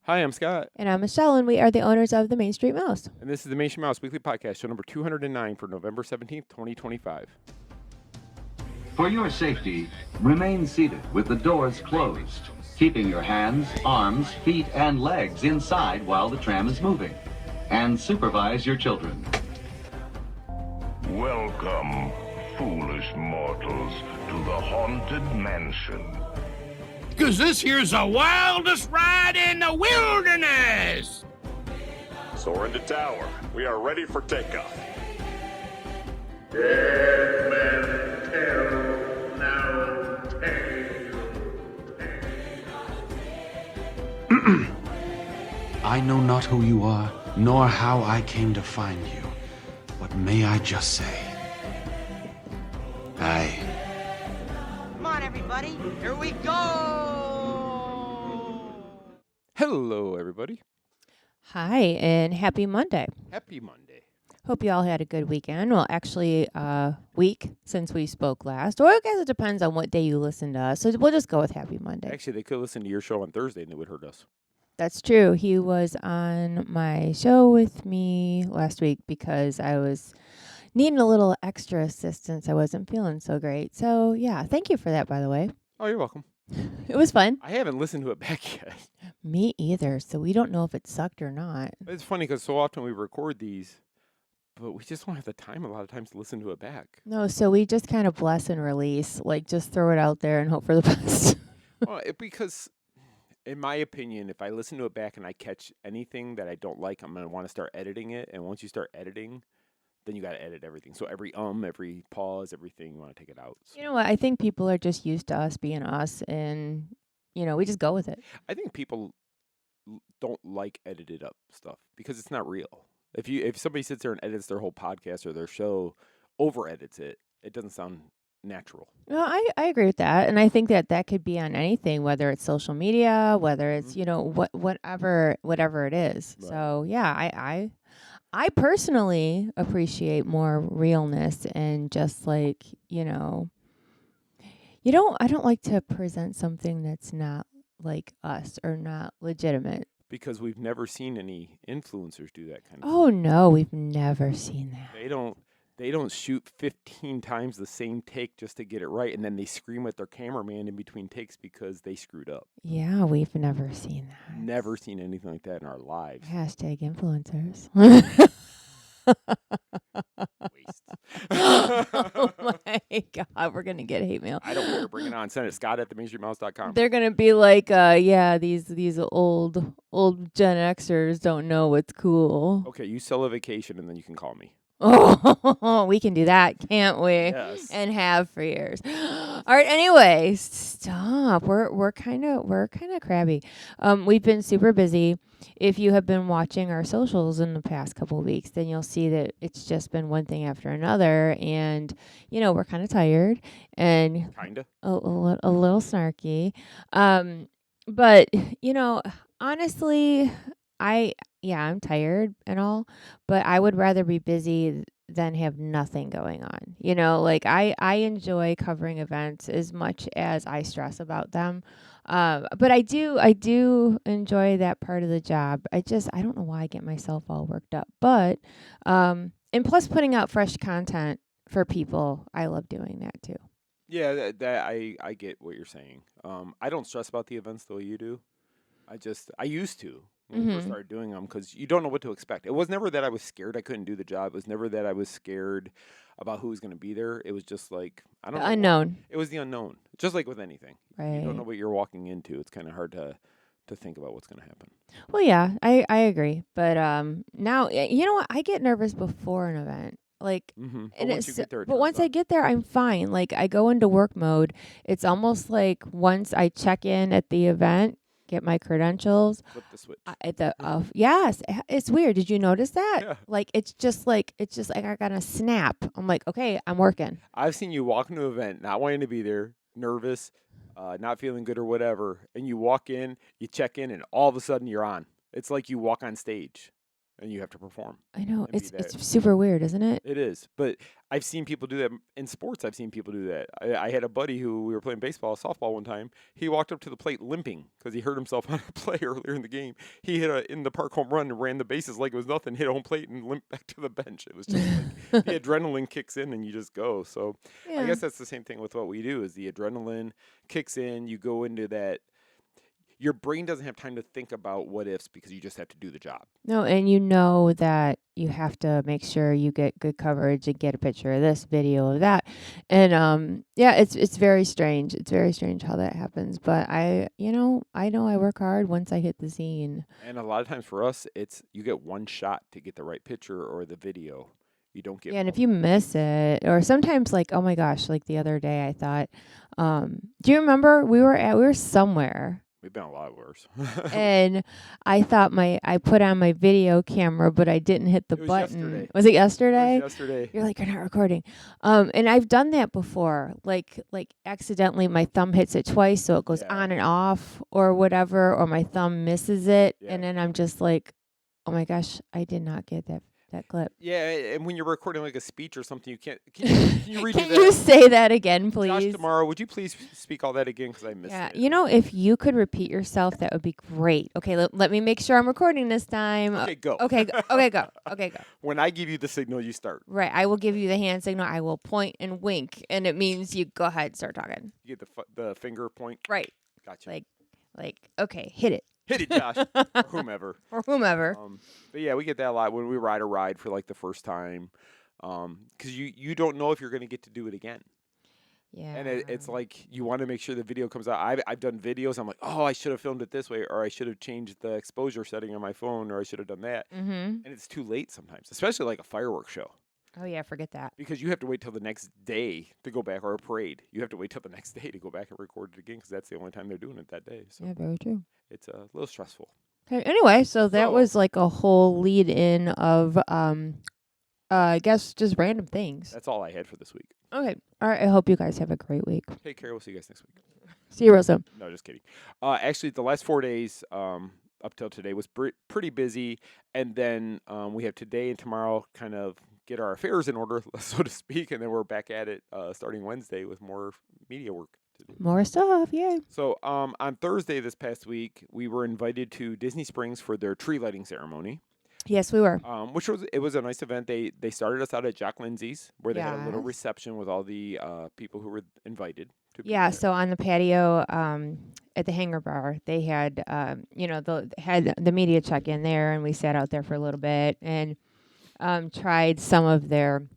Hi, I'm Scott, And I'm Michelle, and we are the owners of the Main Street Mouse. and this is the Main Street Mouse Weekly Podcast, show number 209 for November 17th, 2025. For your safety, remain seated with the doors closed, keeping your hands, arms, feet, and legs inside while the tram is moving. And supervise your children. Welcome, foolish mortals, to the Haunted Mansion. Because this here's the wildest ride in the wilderness! Soar into tower. We are ready for takeoff. Dead men tell no tale. I know not who you are, nor how I came to find you. But may I just say, Come on, everybody. Here we go. Hello, everybody. Hi, and happy Monday. Happy Monday. Hope you all had a good weekend. Well, actually, week since we spoke last. Or I guess it depends on what day you listen to us. So we'll just go with happy Monday. Actually, they could listen to your show on Thursday and they would hurt us. That's true. He was on my show with me last week because I was needing a little extra assistance. I wasn't feeling so great. So, yeah, thank you for that, by the way. Oh, you're welcome. It was fun. I haven't listened to it back yet. Me either. So we don't know if it sucked or not. It's funny because so often we record these, but we just don't have the time a lot of times to listen to it back. No, so we just kind of bless and release, like just throw it out there and hope for the best. Well, because, in my opinion, if I listen to it back and I catch anything that I don't like, I'm going to want to start editing it. And once you start editing, then you got to edit everything. So every pause, everything, you want to take it out. So You know what? I think people are just used to us being us, and we just go with it. I think people don't like edited up stuff because it's not real. If somebody sits there and edits their whole podcast or their show, over edits it, it doesn't sound natural. No, I agree with that, and I think that could be on anything, whether it's social media, whether it's whatever it is. Right. So yeah, I personally appreciate more realness and just like I don't like to present something that's not like us or not legitimate. Because we've never seen any influencers do that kind of Oh no, we've never seen that. They don't shoot 15 times the same take just to get it right, and then they scream at their cameraman in between takes because they screwed up. Yeah, we've never seen that. Never seen anything like that in our lives. Hashtag influencers. Waste. Oh my God, we're gonna get hate mail. I don't care. Bring it on. Send it. Scott at themainstreetmouse.com. They're gonna be like, these old Gen Xers don't know what's cool. Okay, you sell a vacation and then you can call me. Oh, we can do that, can't we? Yes. And have for years. All right. Anyway, stop. We're kind of crabby. We've been super busy. If you have been watching our socials in the past couple of weeks, then you'll see that it's just been one thing after another, and we're kind of tired and Kinda. a little snarky. But honestly, I'm tired and all, but I would rather be busy than have nothing going on. Like I enjoy covering events as much as I stress about them. But I do enjoy that part of the job. I don't know why I get myself all worked up, but, and plus putting out fresh content for people, I love doing that too. Yeah, I get what you're saying. I don't stress about the events the way you do. I used to when we first started doing them because you don't know what to expect. It was never that I was scared I couldn't do the job. It was never that I was scared about who was going to be there. It was just like, I don't know. Unknown. It was the unknown, just like with anything. Right. You don't know what you're walking into. It's kind of hard to think about what's going to happen. Well, yeah, I agree. But now, you know what? I get nervous before an event. Like, Mm-hmm. and Once you get there, it but turns once I on. get there, I'm fine. Like, I go into work mode. It's almost like once I check in at the event, get my credentials. Flip the switch. Yes, it's weird. Did you notice that? Yeah. Like, it's just like I got a snap. I'm like, okay, I'm working. I've seen you walk into an event, not wanting to be there, nervous, not feeling good or whatever, and you walk in, you check in, and all of a sudden you're on. It's like you walk on stage. and you have to perform. I know. and be It's that. super weird, isn't it? It is, but I've seen people do that in sports. I've seen people do that. I had a buddy who we were playing softball one time. He walked up to the plate limping because he hurt himself on a play earlier in the game. He hit a in the park home run and ran the bases like it was nothing. Hit a home plate and limped back to the bench. It was just like the adrenaline kicks in and you just go. So I Yeah. guess that's the same thing with what we do. Is the adrenaline kicks in. You go into that. Your brain doesn't have time to think about what ifs because you just have to do the job. No, and you know that you have to make sure you get good coverage and get a picture of this, video of that. And yeah, it's very strange. It's very strange how that happens. But I know I work hard once I hit the scene. And a lot of times for us, it's you get one shot to get the right picture or the video. You don't get Yeah, and if you miss it, or sometimes like, oh my gosh, like the other day I thought, do you remember we were somewhere We've been a lot worse. and I thought I put on my video camera, but I didn't hit the It was button. yesterday. Was it yesterday? It was yesterday. You're like, you're not recording. And I've done that before. Like accidentally my thumb hits it twice, so it goes Yeah. on and off or whatever, or my thumb misses it. Yeah. And then I'm just like, oh my gosh, I did not get that clip. Yeah, and when you're recording like a speech or something, you can't. Can you redo Can that? you say that again, Josh, please? tomorrow, would you please speak all that again because I missed Yeah, it. if you could repeat yourself, that would be great. Okay, let me make sure I'm recording this time. Okay, go. Okay, go. Okay, go. Okay, go. When I give you the signal, you start. Right, I will give you the hand signal. I will point and wink, and it means you go ahead, start talking. You get the finger point. Right, Gotcha. like okay, hit it. Hit it, Josh, or whomever. Or whomever. But yeah, we get that a lot when we ride a ride for like the first time, because you don't know if you're going to get to do it again. Yeah. And it's like you want to make sure the video comes out. I've done videos. I'm like, oh, I should have filmed it this way, or I should have changed the exposure setting on my phone, or I should have done that. Mm-hmm. And it's too late sometimes, especially like a fireworks show, Oh yeah, forget that. because you have to wait till the next day to go back, or a parade. You have to wait till the next day to go back and record it again, because that's the only time they're doing it that day. So Yeah, very true. it's a little stressful. Okay. Anyway, so that So- was like a whole lead in of I guess just random things. That's all I had for this week. Okay. All right. I hope you guys have a great week. Take care. We'll see you guys next week. See you real soon. No, just kidding. Actually, the last 4 days up till today was pretty busy, and then we have today and tomorrow kind of get our affairs in order, so to speak, and then we're back at it starting Wednesday with more media work to do. More stuff. Yay. So on Thursday this past week, we were invited to Disney Springs for their tree lighting ceremony, Yes, we were. which was a nice event. They started us out at Jack Lindsay's, where they had a little Yes. reception with all the people who were invited to be Yeah, there. so on the patio at the Hangar Bar, they had had the media check in there, and we sat out there for a little bit and tried some of their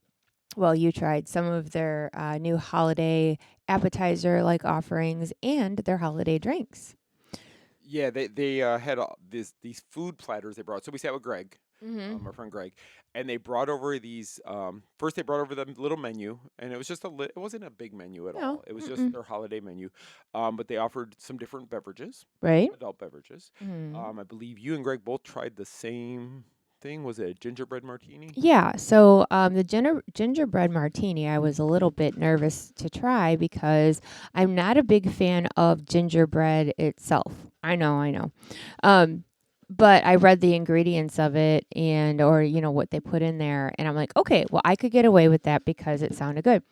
you tried some of their new holiday appetizer like offerings and their holiday drinks. Yeah, they had these food platters they brought. So we sat with Greg, Mm-hmm. our friend Greg, and they brought over these. First, they brought over the little menu, and it was just it wasn't a big menu at No, all. It was just their holiday menu. But they offered some different beverages, Right? adult beverages. Mhm. I believe you and Greg both tried the same thing. Was it a gingerbread martini? Yeah, so the gingerbread martini, I was a little bit nervous to try because I'm not a big fan of gingerbread itself. I know. But I read the ingredients of it or what they put in there, and I'm like, okay, well, I could get away with that because it sounded good.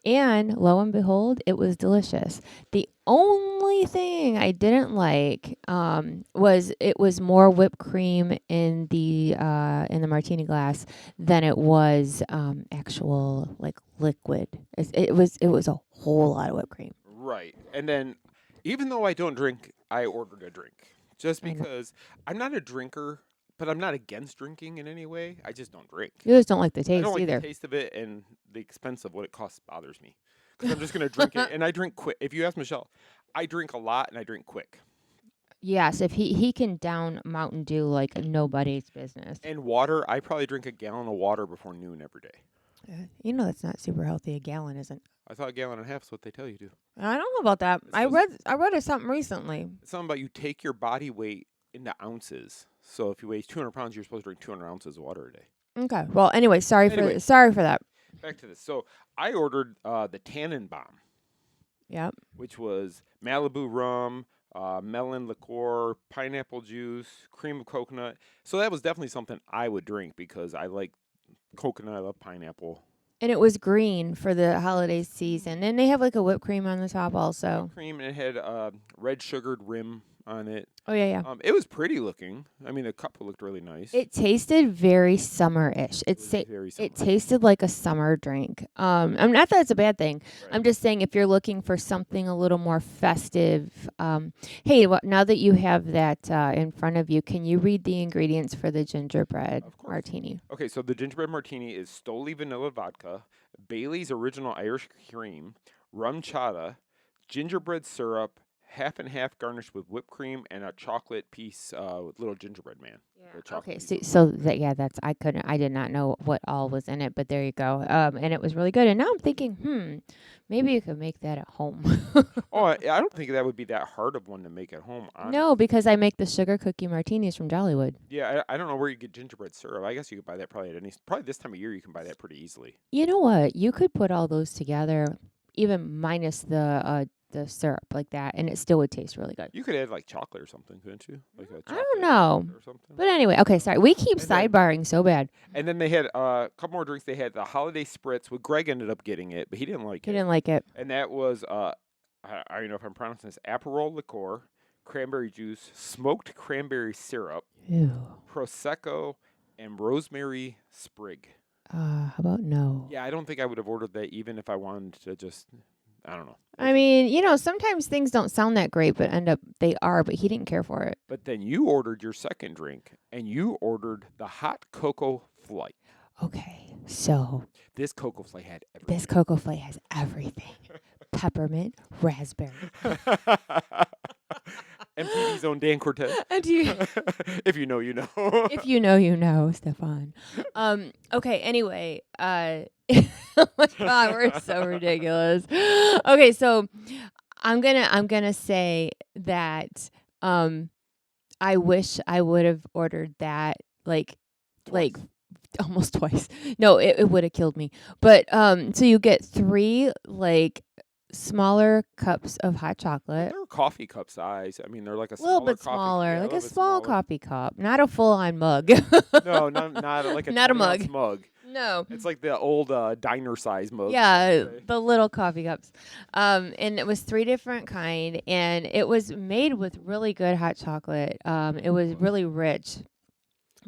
And lo and behold, it was delicious. The only thing I didn't like was it was more whipped cream in the martini glass than it was actual like liquid. It was a whole lot of whipped cream. Right. And then, even though I don't drink, I ordered a drink. Just I know. because I'm not a drinker, but I'm not against drinking in any way. I just don't drink. You just don't like the I taste don't like either. the taste of it, and the expense of what it costs bothers me. Because I'm just going to drink it, and I drink quick. If you ask Michelle, I drink a lot, and I drink quick. Yes, if he can down Mountain Dew like nobody's business. And water, I probably drink a gallon of water before noon every day. That's not super healthy. A gallon isn't. I thought a gallon and a half is what they tell you to. I don't know about that. It's I supposed- read it something recently. It's something about you take your body weight into ounces. So if you weigh 200 pounds, you're supposed to drink 200 ounces of water a day. Okay. Well, anyway, sorry Anyway. for that. Back to this. So I ordered the Tannenbaum, Yep. which was Malibu rum, melon liqueur, pineapple juice, cream of coconut. So that was definitely something I would drink because I like coconut, I love pineapple. And it was green for the holiday season. And they have like a whipped cream on the top also. Whipped cream, and it had red sugared rim on it. Oh, yeah. It was pretty looking. I mean, the cup looked really nice. It tasted very summer-ish. Very summer. It tasted like a summer drink. I'm not that it's a bad thing. Right. I'm just saying if you're looking for something a little more festive, hey, now that you have that in front of you, can you read the ingredients for the gingerbread martini? Okay, so the gingerbread martini is Stoli vanilla vodka, Bailey's original Irish cream, rum chata, gingerbread syrup, half and half garnished with whipped cream, and a chocolate piece with little gingerbread man. Yeah. Okay, so I did not know what all was in it, but there you go. And it was really good. And now I'm thinking, maybe you could make that at home. Oh, I don't think that would be that hard of one to make at home. Honestly. No, because I make the sugar cookie martinis from Jollywood. Yeah, I don't know where you get gingerbread syrup. I guess you could buy that probably this time of year. You can buy that pretty easily. You know what? You could put all those together, even minus the syrup like that, and it still would taste really good. You could add like chocolate or something, couldn't you? Like I don't know. Or something. But anyway, okay, sorry. We keep sidebarring so bad. And then they had a couple more drinks. They had the holiday spritz. Well, Greg ended up getting it, but he didn't like it. He didn't like it. And that was I don't know if I'm pronouncing this, Aperol liqueur, cranberry juice, smoked cranberry syrup, Ew. Prosecco, and rosemary sprig. How about no? Yeah, I don't think I would have ordered that even if I wanted to just, I don't know. I mean, sometimes things don't sound that great, but they are, but he didn't care for it. But then you ordered your second drink, and you ordered the hot cocoa flight. Okay, so This cocoa flight had everything. this cocoa flight has everything. Peppermint, raspberry. MTV's own Dan Cortez. If you know, you know. If you know, you know, Stefan. Okay, anyway. Oh my God, we're so ridiculous. Okay, so I'm gonna say that I wish I would have ordered that like almost twice. No, it would have killed me. But so you get 3 like smaller cups of hot chocolate. They're coffee cup size. I mean, they're like a little bit coffee, smaller, yeah, like a small coffee cup, not a full-on mug. No, not like a not a mug. mug. No, it's like the old diner size mug. Yeah, the little coffee cups. And it was 3 different kind, and it was made with really good hot chocolate. It was really rich.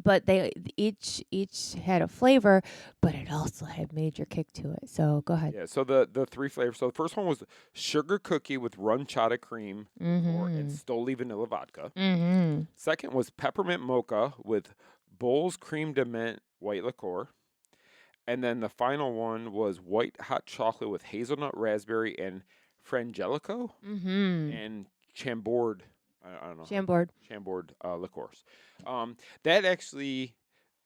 But they each had a flavor, but it also had major kick to it. So go ahead. Yeah. So the 3 flavors. So the first one was sugar cookie with rum chata cream and Stoli vanilla vodka. Mm-hmm. Second was peppermint mocha with Bowls cream de menthe white liqueur. And then the final one was white hot chocolate with hazelnut raspberry and frangelico and Chambord. I don't know. Chambord liqueurs. That actually,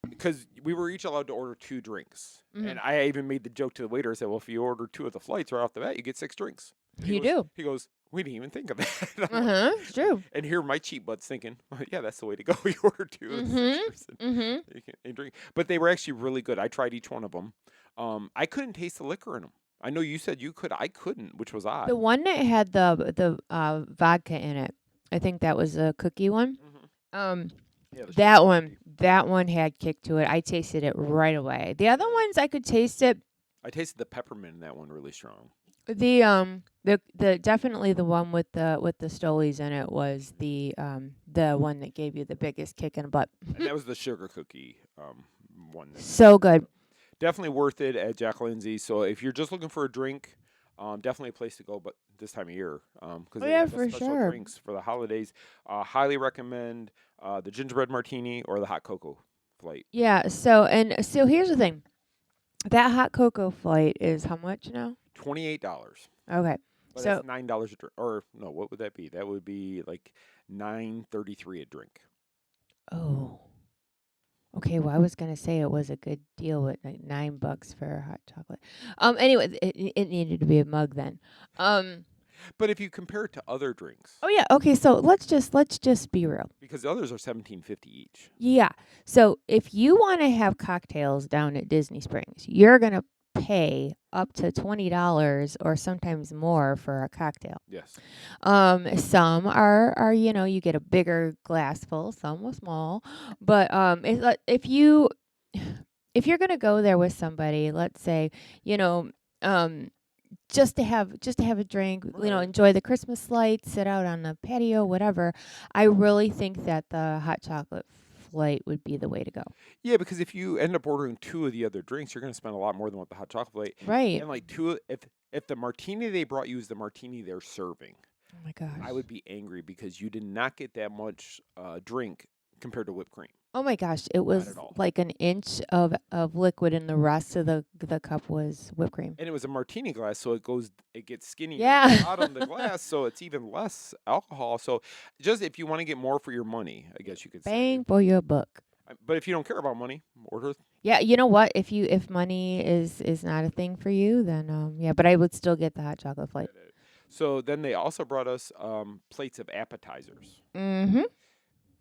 because we were each allowed to order 2 drinks. And I even made the joke to the waiter. I said, well, if you order 2 of the flights right off the bat, you get 6 drinks. He goes, we didn't even think of that. It's true. And here my cheap butt's thinking, well, yeah, that's the way to go. You order 2 of the 6 and drink. But they were actually really good. I tried each one of them. I couldn't taste the liquor in them. I know you said you could. I couldn't, which was odd. The one that had the vodka in it, I think that was a cookie one. Yeah, that one had kick to it. I tasted it right away. The other ones I could taste it. I tasted the peppermint in that one really strong. The definitely the one with the Stolies in it was the one that gave you the biggest kick in the butt. And that was the sugar cookie one. So good. Definitely worth it at Jack Lindsay's. So if you're just looking for a drink, definitely a place to go. But this time of year, because they have the special drinks for the holidays. Highly recommend the gingerbread martini or the hot cocoa flight. Yeah. So here's the thing. That hot cocoa flight is how much now? $28. Okay. But so that's $9 a drink. Or no, what would that be? That would be like $9.33 a drink. Oh. Okay, well, I was gonna say it was a good deal with like $9 for hot chocolate. Anyway, it needed to be a mug then. But if you compare it to other drinks. Oh yeah. Okay, so let's just be real. Because the others are $17.50 each. Yeah. So if you want to have cocktails down at Disney Springs, you're gonna pay up to $20 or sometimes more for a cocktail. Yes. Some are you get a bigger glass full, some are small, but it's like if you're gonna go there with somebody, let's say, you know, um, just to have a drink, Right. enjoy the Christmas lights, sit out on the patio, whatever. I really think that the hot chocolate flight would be the way to go. Yeah, because if you end up ordering two of the other drinks, you're going to spend a lot more than what the hot chocolate. Right. And like two, if the martini they brought you is the martini they're serving, Oh my gosh. I would be angry because you did not get that much drink compared to whipped cream. Oh my gosh, it was at all. like an inch of liquid, and the rest of the cup was whipped cream. And it was a martini glass, so it gets skinnier Yeah. at the bottom of the glass, so it's even less alcohol. So just if you want to get more for your money, I guess you could say. Bang for your buck. But if you don't care about money, order. Yeah, you know what? If money is not a thing for you, then yeah, but I would still get the hot chocolate flight. So then they also brought us plates of appetizers. Mm-hmm.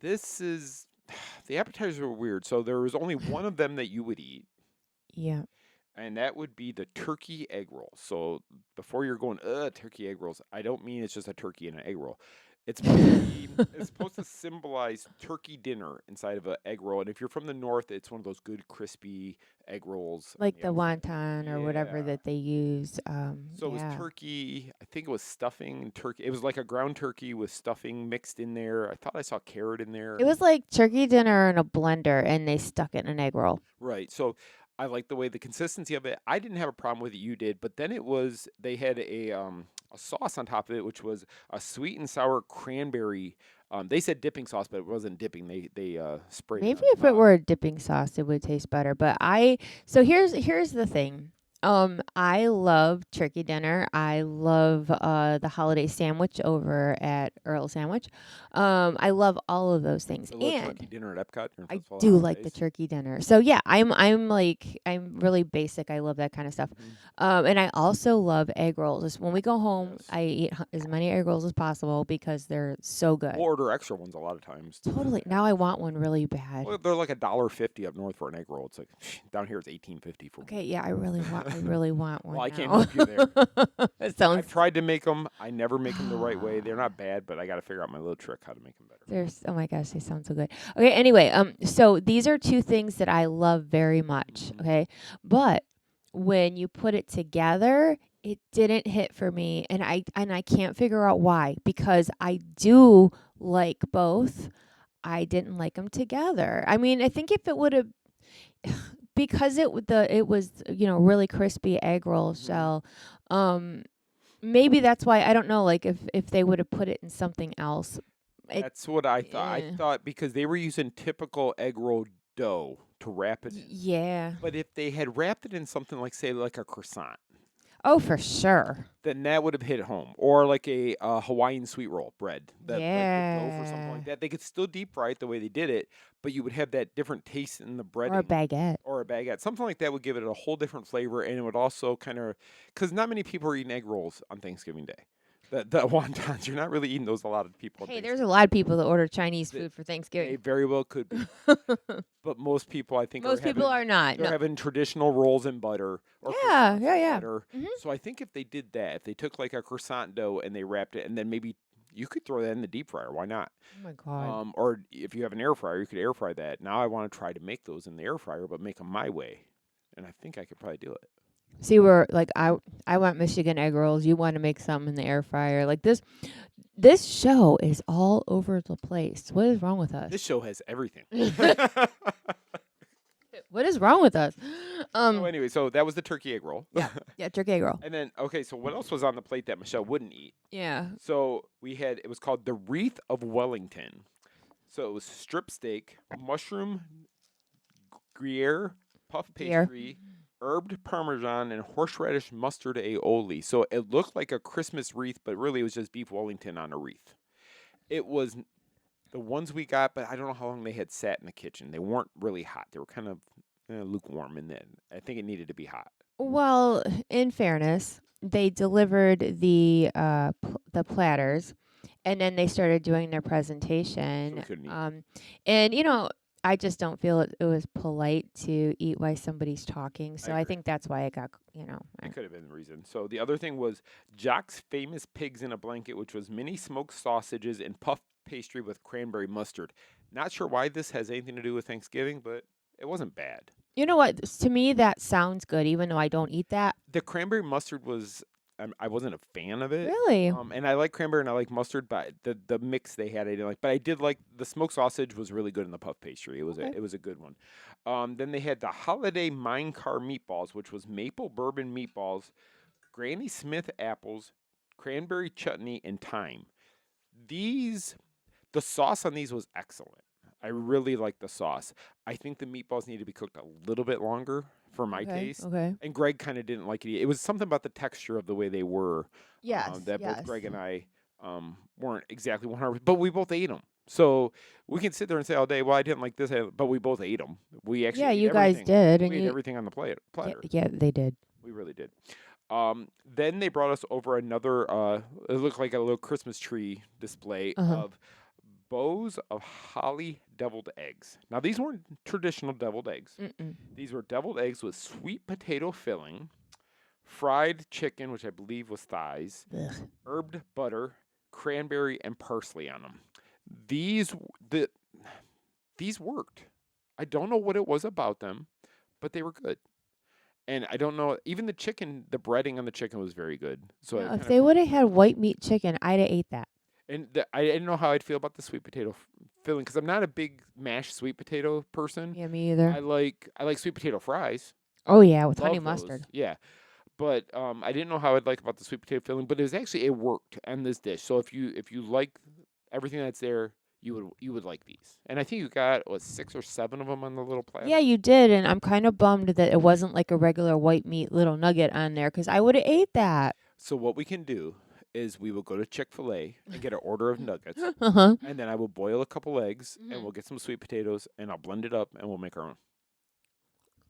This is the appetizers were weird. So there was only one of them that you would eat, Yeah. and that would be the turkey egg roll. So before you're going, turkey egg rolls, I don't mean it's just a turkey and an egg roll. It's supposed to symbolize turkey dinner inside of an egg roll. And if you're from the north, it's one of those good crispy egg rolls. Like the wonton or whatever Yeah. that they use. So it was yeah. turkey. I think it was stuffing turkey. It was like a ground turkey with stuffing mixed in there. I thought I saw carrot in there. It was like turkey dinner in a blender, and they stuck it in an egg roll. Right. So I like the way the consistency of it. I didn't have a problem with it. You did, but then they had a sauce on top of it, which was a sweet and sour cranberry. They said dipping sauce, but it wasn't dipping. They sprayed. Maybe on if it top. were a dipping sauce, it would taste better. But so here's the thing. I love turkey dinner. I love the holiday sandwich over at Earl Sandwich. I love all of those things. The little And turkey dinner at Epcot. during I Festival of do like the Holidays. turkey dinner. So yeah, I'm really basic. I love that kind of stuff. And I also love egg rolls. Just when we go home, Yes. I eat as many egg rolls as possible because they're so good. We'll order extra ones a lot of times. Totally. Now I want one really bad. Well, they're like $1.50 up north for an egg roll. It's like down here it's $18.50 for. Okay, yeah, I really want one. Well, I can't now. help you there. It sounds I've tried to make them. I never make them the right way. They're not bad, but I got to figure out my little trick how to make them better. oh my gosh, they sound so good. Okay, anyway, so these are two things that I love very much, okay? But when you put it together, it didn't hit for me, and I can't figure out why, because I do like both. I didn't like them together. I mean, I think if it would have because it was really crispy egg roll shell, maybe that's why. I don't know, like if they would have put it in something else. That's what I thought. I eh. thought because they were using typical egg roll dough to wrap it in. Yeah. But if they had wrapped it in something like, say, like a croissant, Oh, for sure. then that would have hit home. Or like a Hawaiian sweet roll bread. That, like the dough for something Yeah. like that. They could still deep fry it the way they did it, but you would have that different taste in the bread. Or a baguette. Or a baguette. Something like that would give it a whole different flavor, and it would also kind of, because not many people are eating egg rolls on Thanksgiving Day. The wontons, you're not really eating those a lot of people. on Hey, Thanksgiving. there's a lot of people that order Chinese They- food for They Thanksgiving. very well could be. But most people, I think, Most people are not. They're No. having traditional rolls and butter. Or Yeah, croissants yeah, and yeah. butter. Mhm. So I think if they did that, if they took like a croissant dough and they wrapped it, and then maybe you could throw that in the deep fryer. Why not? Oh my god. Or if you have an air fryer, you could air fry that. Now I want to try to make those in the air fryer, but make them my way. And I think I could probably do it. See, we're like I want Michigan egg rolls. You want to make some in the air fryer. Like this show is all over the place. What is wrong with us? This show has everything. What is wrong with us? So anyway, so that was the turkey egg roll. Yeah, turkey egg roll. And then, okay, so what else was on the plate that Michelle wouldn't eat? Yeah. So it was called the Wreath of Wellington. So it was strip steak, mushroom Gruyere, puff Gruyere. pastry, herbed parmesan, and horseradish mustard aioli. So it looked like a Christmas wreath, but really it was just beef Wellington on a wreath. It was the ones we got, but I don't know how long they had sat in the kitchen. They weren't really hot. They were kind of lukewarm, and then I think it needed to be hot. Well, in fairness, they delivered the platters, and then they started doing their presentation. couldn't eat. And I just don't feel it was polite to eat while somebody's talking. So I agree. think that's why it got, It could have been the reason. So the other thing was Jock's famous pigs in a blanket, which was mini smoked sausages and puff pastry with cranberry mustard. Not sure why this has anything to do with Thanksgiving, but it wasn't bad. You know what? To me, that sounds good, even though I don't eat that. The cranberry mustard was I wasn't a fan of it. Really? And I like cranberry and I like mustard, but the mix they had I didn't like. But I did like the smoked sausage was really good in the puff pastry. It was Okay. it was a good one. Then they had the holiday mine car meatballs, which was maple bourbon meatballs, Granny Smith apples, cranberry chutney, and thyme. The sauce on these was excellent. I really like the sauce. I think the meatballs need to be cooked a little bit longer for my taste. Okay. And Greg kind of didn't like it. It was something about the texture of the way they were. Yes. That yes. both Greg and I weren't exactly 100, but we both ate them. So we can sit there and say all day, well, I didn't like this, but we both ate them. We actually Yeah, ate you guys everything. did, We and ate you. everything on the platter. Yeah, they did. We really did. Then they brought us over another. It looked like a little Christmas tree display of bows of holly deviled eggs. Now these weren't traditional deviled eggs. Mm-mm. These were deviled eggs with sweet potato filling, fried chicken, which I believe was thighs, Ugh. herbed butter, cranberry, and parsley on them. These worked. I don't know what it was about them, but they were good. And I don't know, even the chicken, the breading on the chicken was very good. So Now, if they would have had white meat chicken, I'd have ate that. and I didn't know how I'd feel about the sweet potato filling because I'm not a big mashed sweet potato person. Yeah, me either. I like sweet potato fries. Oh yeah, with Love honey those. mustard. Yeah. But I didn't know how I'd like about the sweet potato filling, but it worked on this dish. So if you like everything that's there, you would like these. And I think you got 6 or 7 of them on the little platter. Yeah, you did, and I'm kind of bummed that it wasn't like a regular white meat little nugget on there because I would have ate that. So what we can do is we will go to Chick-fil-A and get an order of nuggets, Uh-huh. and then I will boil a couple eggs, Mhm. and we'll get some sweet potatoes, and I'll blend it up, and we'll make our own.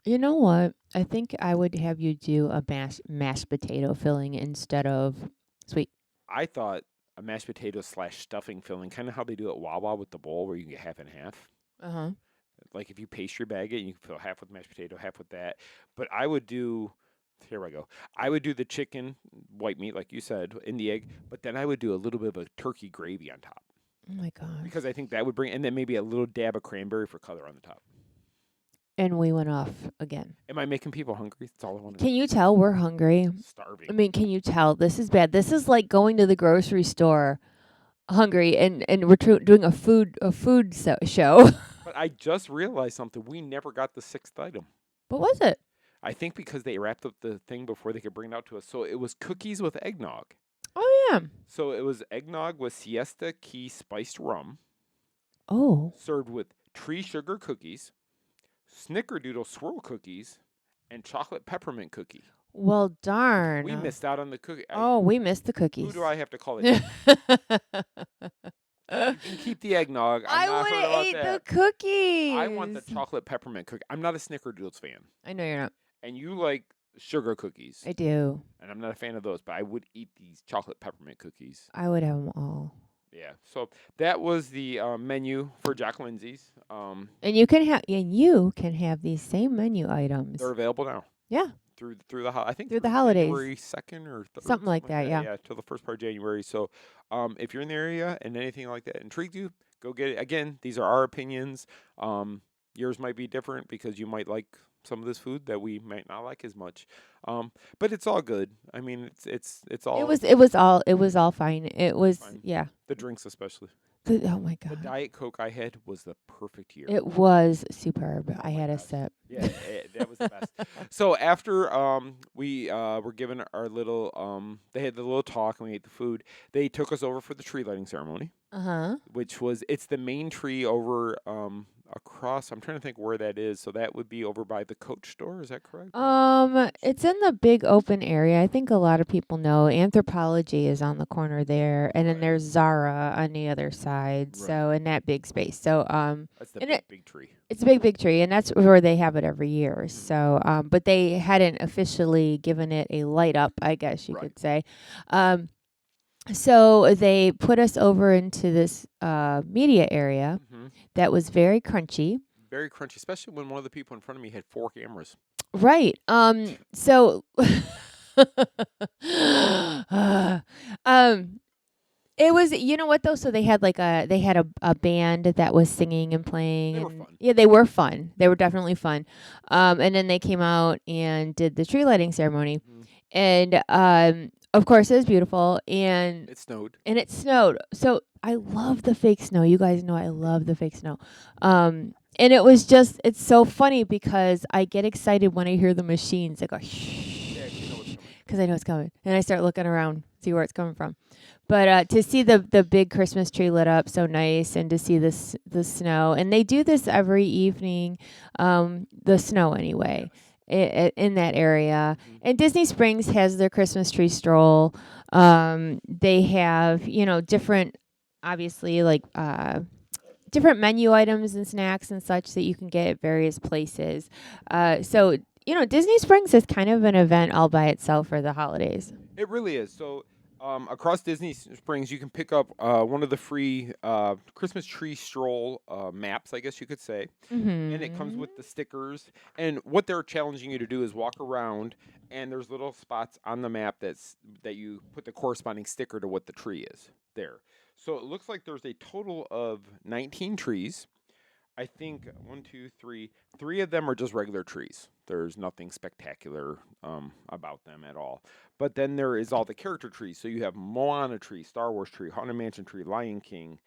You know what? I think I would have you do a mashed potato filling instead of sweet. I thought a mashed potato / stuffing filling, kind of how they do at Wawa with the bowl where you can get half and half. Uh-huh. Like if you pastry bag it, you can fill half with mashed potato, half with that. But I would do, here I go. I would do the chicken, white meat, like you said, in the egg, but then I would do a little bit of a turkey gravy on top. Oh my gosh. Because I think that would bring, and then maybe a little dab of cranberry for color on the top. And we went off again. Am I making people hungry? That's all I want to Can you tell we're hungry? Starving. I mean, can you tell this is bad? This is like going to the grocery store hungry and we're doing a food show. But I just realized something. We never got the 6th item. What was it? I think because they wrapped up the thing before they could bring it out to us. So it was cookies with eggnog. Oh yeah. So it was eggnog with Siesta Key spiced rum, Oh. served with tree sugar cookies, snickerdoodle swirl cookies, and chocolate peppermint cookie. Well, darn. We missed out on the cookie. Oh, we missed the cookies. Who do I have to call it? You can keep the eggnog. I I'm not would hurt have about ate that. the cookies. I want the chocolate peppermint cookie. I'm not a snickerdoodles fan. I know you're not. And you like sugar cookies. I do. And I'm not a fan of those, but I would eat these chocolate peppermint cookies. I would have them all. Yeah. So that was the menu for Jack Lindsay's. And you can have these same menu items. They're available now. Yeah. Through the I think Through the holidays. January 2nd or Something like that, yeah. Yeah, till the first part of January. So, if you're in the area and anything like that intrigued you, go get it. Again, these are our opinions. Yours might be different because you might like some of this food that we might not like as much. But it's all good. I mean, it's all. It was all fine. It was Fine. yeah. The drinks especially. Oh my The god. Diet Coke I had was the perfect year. It was superb. I my had a gosh. sip. Yeah, that was the best. So after we were given our little they had the little talk and we ate the food. They took us over for the tree lighting ceremony, Uh-huh. which was it's the main tree over across. I'm trying to think where that is. So that would be over by the Coach store. Is that correct? It's in the big open area. I think a lot of people know Anthropology is on the corner there, and then Right. there's Zara on the other side. Right. So in that big space. So That's the and big, it- big tree. it's a big tree, and that's where they have it every year. So but they hadn't officially given it a light up, I guess you Right. could say. So they put us over into this media area Mm-hmm. that was very crunchy. very crunchy, especially when one of the people in front of me had 4 cameras. Right. So um it was, you know what though? So they had a band that was singing and playing, They were and fun. yeah, they were fun. They were definitely fun. And then they came out and did the tree lighting ceremony, and of course it was beautiful, and It snowed. it snowed. So I love the fake snow. You guys know I love the fake snow. And it was just, it's so funny because I get excited when I hear the machines. I go, shh, because I know it's coming. And I start looking around, see where it's coming from. But to see the big Christmas tree lit up, so nice, and to see the snow. And they do this every evening, the snow anyway, in that area. And Disney Springs has their Christmas tree stroll. They have, different, obviously, like different menu items and snacks and such that you can get at various places. So, Disney Springs is kind of an event all by itself for the holidays. It really is. So across Disney Springs, you can pick up one of the free Christmas tree stroll maps, I guess you could say. And it comes with the stickers. And what they're challenging you to do is walk around, and there's little spots on the map that you put the corresponding sticker to what the tree is there. So it looks like there's a total of 19 trees. I think 3 of them are just regular trees. There's nothing spectacular about them at all. But then there is all the character trees. So you have Moana tree, Star Wars tree, Haunted Mansion tree, Lion King,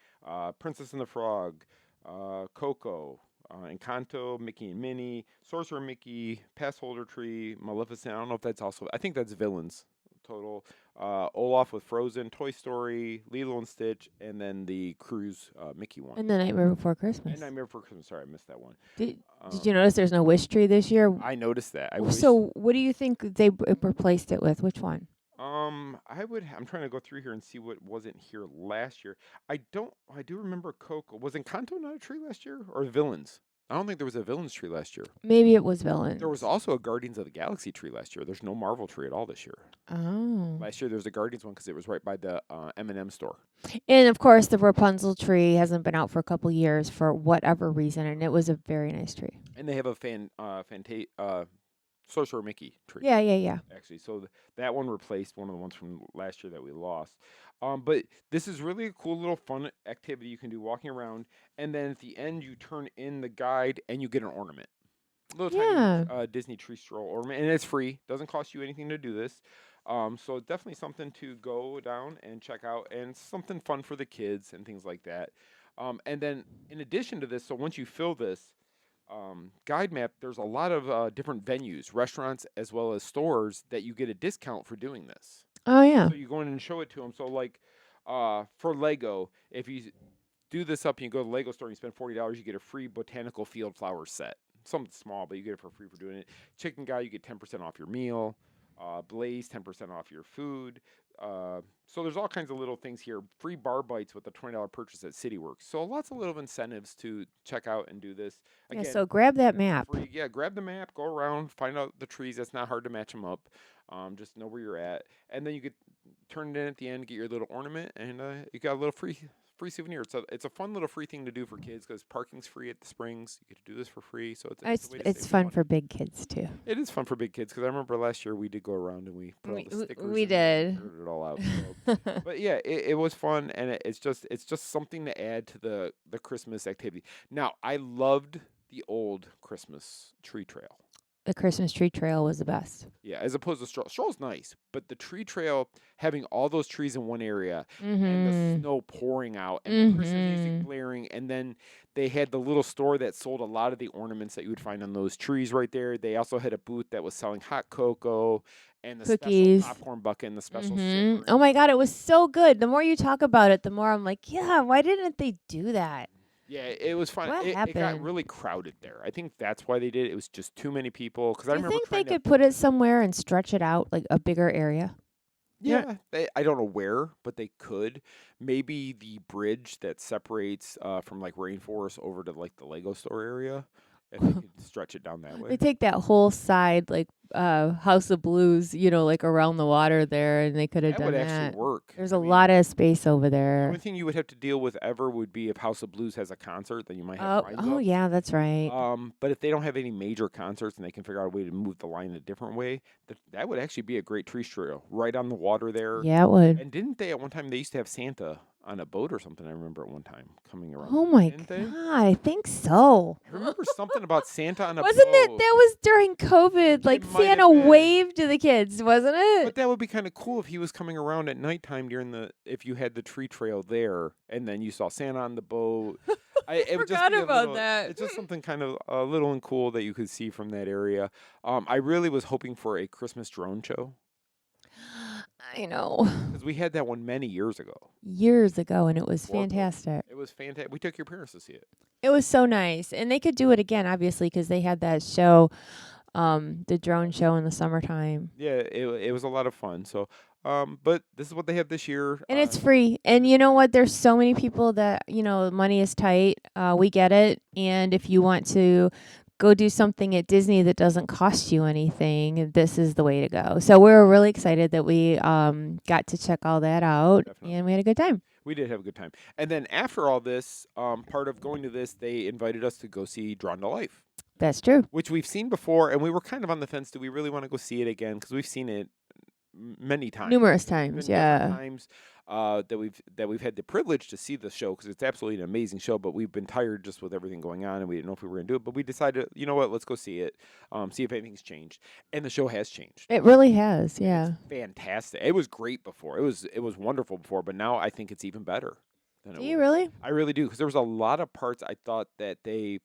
Princess and the Frog, Coco, Encanto, Mickey and Minnie, Sorcerer Mickey, Pass Holder tree, Maleficent. I don't know if that's also, I think that's villains total. Olaf with Frozen, Toy Story, Lilo and Stitch, and then the Cruise Mickey one. And The Nightmare Before Christmas. And Nightmare Before Christmas. Sorry, I missed that one. Did you notice there's no Wish tree this year? I noticed that. So what do you think they replaced it with? Which one? I'm trying to go through here and see what wasn't here last year. I do remember Coco. Was Encanto not a tree last year? Or Villains? I don't think there was a Villains tree last year. Maybe it was Villains. There was also a Guardians of the Galaxy tree last year. There's no Marvel tree at all this year. Oh. Last year there was a Guardians one because it was right by the M&M store. And of course the Rapunzel tree hasn't been out for a couple years for whatever reason, and it was a very nice tree. And they have a Sorcerer Mickey tree. Yeah. Actually, so that one replaced one of the ones from last year that we lost. But this is really a cool little fun activity you can do walking around, and then at the end you turn in the guide and you get an ornament. Little tiny Disney tree stroll ornament, and it's free. Doesn't cost you anything to do this. So definitely something to go down and check out, and something fun for the kids and things like that. And then in addition to this, so once you fill this guide map, there's a lot of different venues, restaurants, as well as stores that you get a discount for doing this. Oh, yeah. So you go in and show it to them. So like for Lego, if you do this up and you go to the Lego store and you spend $40, you get a free botanical field flower set. Something small, but you get it for free for doing it. Chicken Guy, you get 10% off your meal. Blaze, 10% off your food. So there's all kinds of little things here. Free bar bites with a $20 purchase at CityWalk. So lots of little incentives to check out and do this. Again, So grab that map. free, grab the map, go around, find out the trees. That's not hard to match them up. Just know where you're at. And then you get turn it in at the end, get your little ornament, and you got a little free souvenir. It's a fun little free thing to do for kids because parking's free at the Springs. You get to do this for free, so it's a way to It's save fun money. for big kids too. It is fun for big kids because I remember last year we did go around and we put all the stickers. we and did. figured it all out. So. But yeah, it was fun, and it's just something to add to the Christmas activity. Now I loved the old Christmas tree trail. The Christmas tree trail was the best. Yeah, as opposed to stroll. Stroll's nice, but the tree trail, having all those trees in one area and the snow pouring out and the Christmas music blaring, and then they had the little store that sold a lot of the ornaments that you would find on those trees right there. They also had a booth that was selling hot cocoa and the Cookies. special popcorn bucket and the special sticker. Oh my God, it was so good. The more you talk about it, the more I'm like, yeah, why didn't they do that? Yeah, it was fun. What It got happened? really crowded there. I think that's why they did it. It was just too many people. Because I Do you remember think they trying could put it somewhere and stretch it out, like a bigger area? Yeah, I don't know where, but they could. Maybe the bridge that separates from like Rainforest over to like the Lego store area. if they could stretch it down that They way. take that whole side, like House of Blues, like around the water there, and they could have That would done actually that. work. There's I a mean, lot of space over the there. only thing you would have to deal with ever would be if House of Blues has a concert, then you might have lines Oh up. yeah, that's right. But if they don't have any major concerts and they can figure out a way to move the line a different way, that would actually be a great tree trail right on the water there. Yeah, it would. And didn't they at one time they used to have Santa on a boat or something? I remember at one time coming around. Oh my didn't they? God, I think so. I remember something about Santa on a Wasn't it? boat. That was during COVID. Like might have Santa been. waved to the kids, wasn't it? But that would be kind of cool if he was coming around at nighttime if you had the tree trail there, and then you saw Santa on the boat. It would just Forgot be a about little- that. It's just something kind of little and cool that you could see from that area. I really was hoping for a Christmas drone show I know. because we had that one many years ago. Years ago, and it was Or- fantastic. It was fantastic. We took your parents to see it. It was so nice, and they could do it again, obviously, because they had that show, the drone show in the summertime. Yeah, it was a lot of fun. So, but this is what they have this year. And it's free. And you know what? There's so many people that, money is tight. We get it. And if you want to go do something at Disney that doesn't cost you anything, this is the way to go. So we were really excited that we got to check all that out. Definitely. And we had a good time. We did have a good time. And then after all this, part of going to this, they invited us to go see Drawn to Life, That's true. which we've seen before, and we were kind of on the fence. Do we really want to go see it again? Because we've seen it many times. Numerous Been times, different yeah. times that we've had the privilege to see the show because it's absolutely an amazing show. But we've been tired just with everything going on, and we didn't know if we were going to do it. But we decided, you know what? Let's go see it, see if anything's changed. And the show has changed. It really has, yeah. It's fantastic. It was great before. It was wonderful before, but now I think it's even better. Do you really? I really do, because there was a lot of parts I thought that a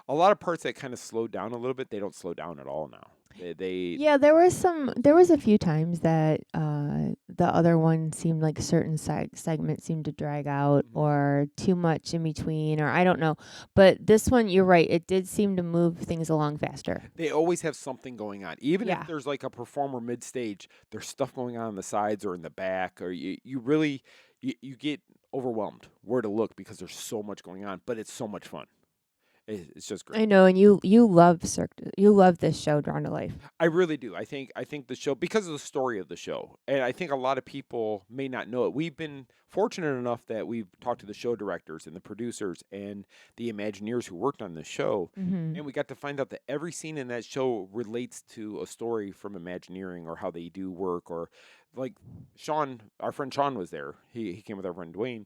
lot of parts that kind of slowed down a little bit. They don't slow down at all now. Yeah, there was a few times that the other one seemed like certain segments seemed to drag out or too much in between, or I don't know. But this one, you're right, it did seem to move things along faster. They always have something going on. Even Yeah. if there's like a performer mid-stage, there's stuff going on the sides or in the back, or you really you get overwhelmed where to look because there's so much going on, but it's so much fun. It's just great. I know, and you love you love this show, Drawn to Life. I really do. I think the show, because of the story of the show, and I think a lot of people may not know it. We've been fortunate enough that we've talked to the show directors and the producers and the Imagineers who worked on the show, and we got to find out that every scene in that show relates to a story from Imagineering or how they do work, or like Sean, our friend Sean was there. He came with our friend Dwayne.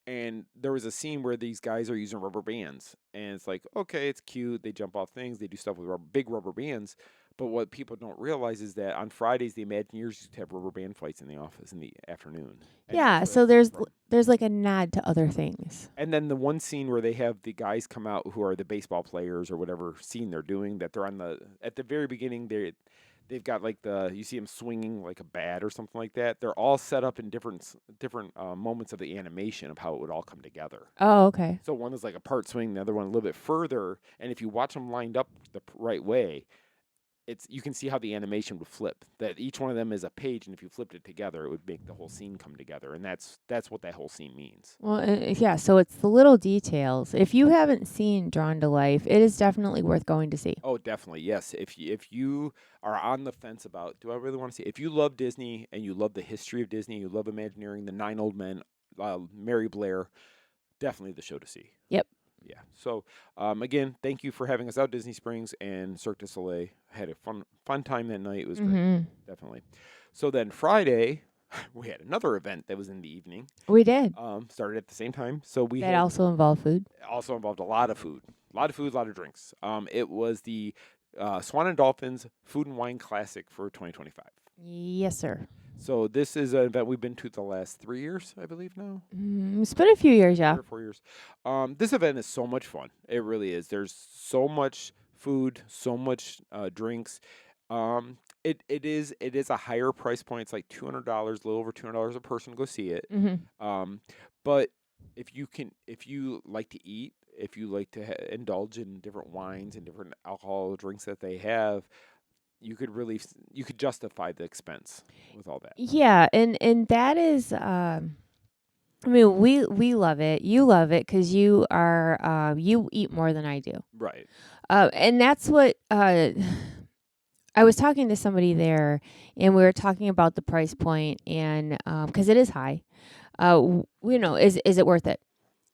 And there was a scene where these guys are using rubber bands. And it's like, okay, it's cute. They jump off things. They do stuff with big rubber bands. But what people don't realize is that on Fridays, the Imagineers used to have rubber band fights in the office in the afternoon. And Yeah, that's so where it's there's from. there's like a nod to other things. And then the one scene where they have the guys come out who are the baseball players or whatever scene they're doing, that they're at the very beginning, they've got like you see them swinging like a bat or something like that. They're all set up in different moments of the animation of how it would all come together. Oh, okay. So one is like a part swing, the other one a little bit further. And if you watch them lined up the right way, you can see how the animation would flip. That each one of them is a page, and if you flipped it together, it would make the whole scene come together. And that's what that whole scene means. Well, yeah, so it's the little details. If you haven't seen Drawn to Life, it is definitely worth going to see. Oh, definitely, yes. If you are on the fence about, do I really want to see? If you love Disney and you love the history of Disney, you love Imagineering, the 9 Old Men, Mary Blair, definitely the show to see. Yep. Yeah. So, again, thank you for having us out, Disney Springs and Cirque du Soleil. I had a fun time that night. It was great, definitely. So then Friday, we had another event that was in the evening. We did. Started at the same time. So That also involved food. also involved a lot of food, a lot of drinks. It was the Swan and Dolphins Food and Wine Classic for 2025. Yes, sir. So this is an event we've been to the last 3 years, I believe now. It's been a few years, yeah. 3 or 4 years. This event is so much fun. It really is. There's so much food, so much drinks. It is a higher price point. It's like $200, a little over $200 a person to go see it. But if you like to eat, if you like to indulge in different wines and different alcohol drinks that they have, you could justify the expense with all that. Yeah, and that is I mean, we love it. You love it because you are you eat more than I do. Right. And that's what I was talking to somebody there, and we were talking about the price point, and because it is high, is it worth it?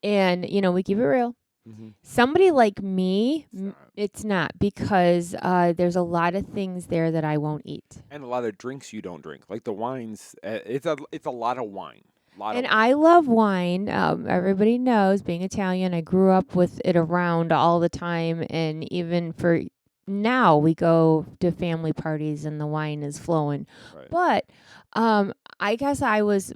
And we keep it real. Mm-hmm. Somebody like me, It's not. it's not because there's a lot of things there that I won't eat. And a lot of drinks you don't drink, like the wines. It's a lot of wine. And I love wine. Everybody knows, being Italian, I grew up with it around all the time. And even for now, we go to family parties and the wine is flowing. Right. But I guess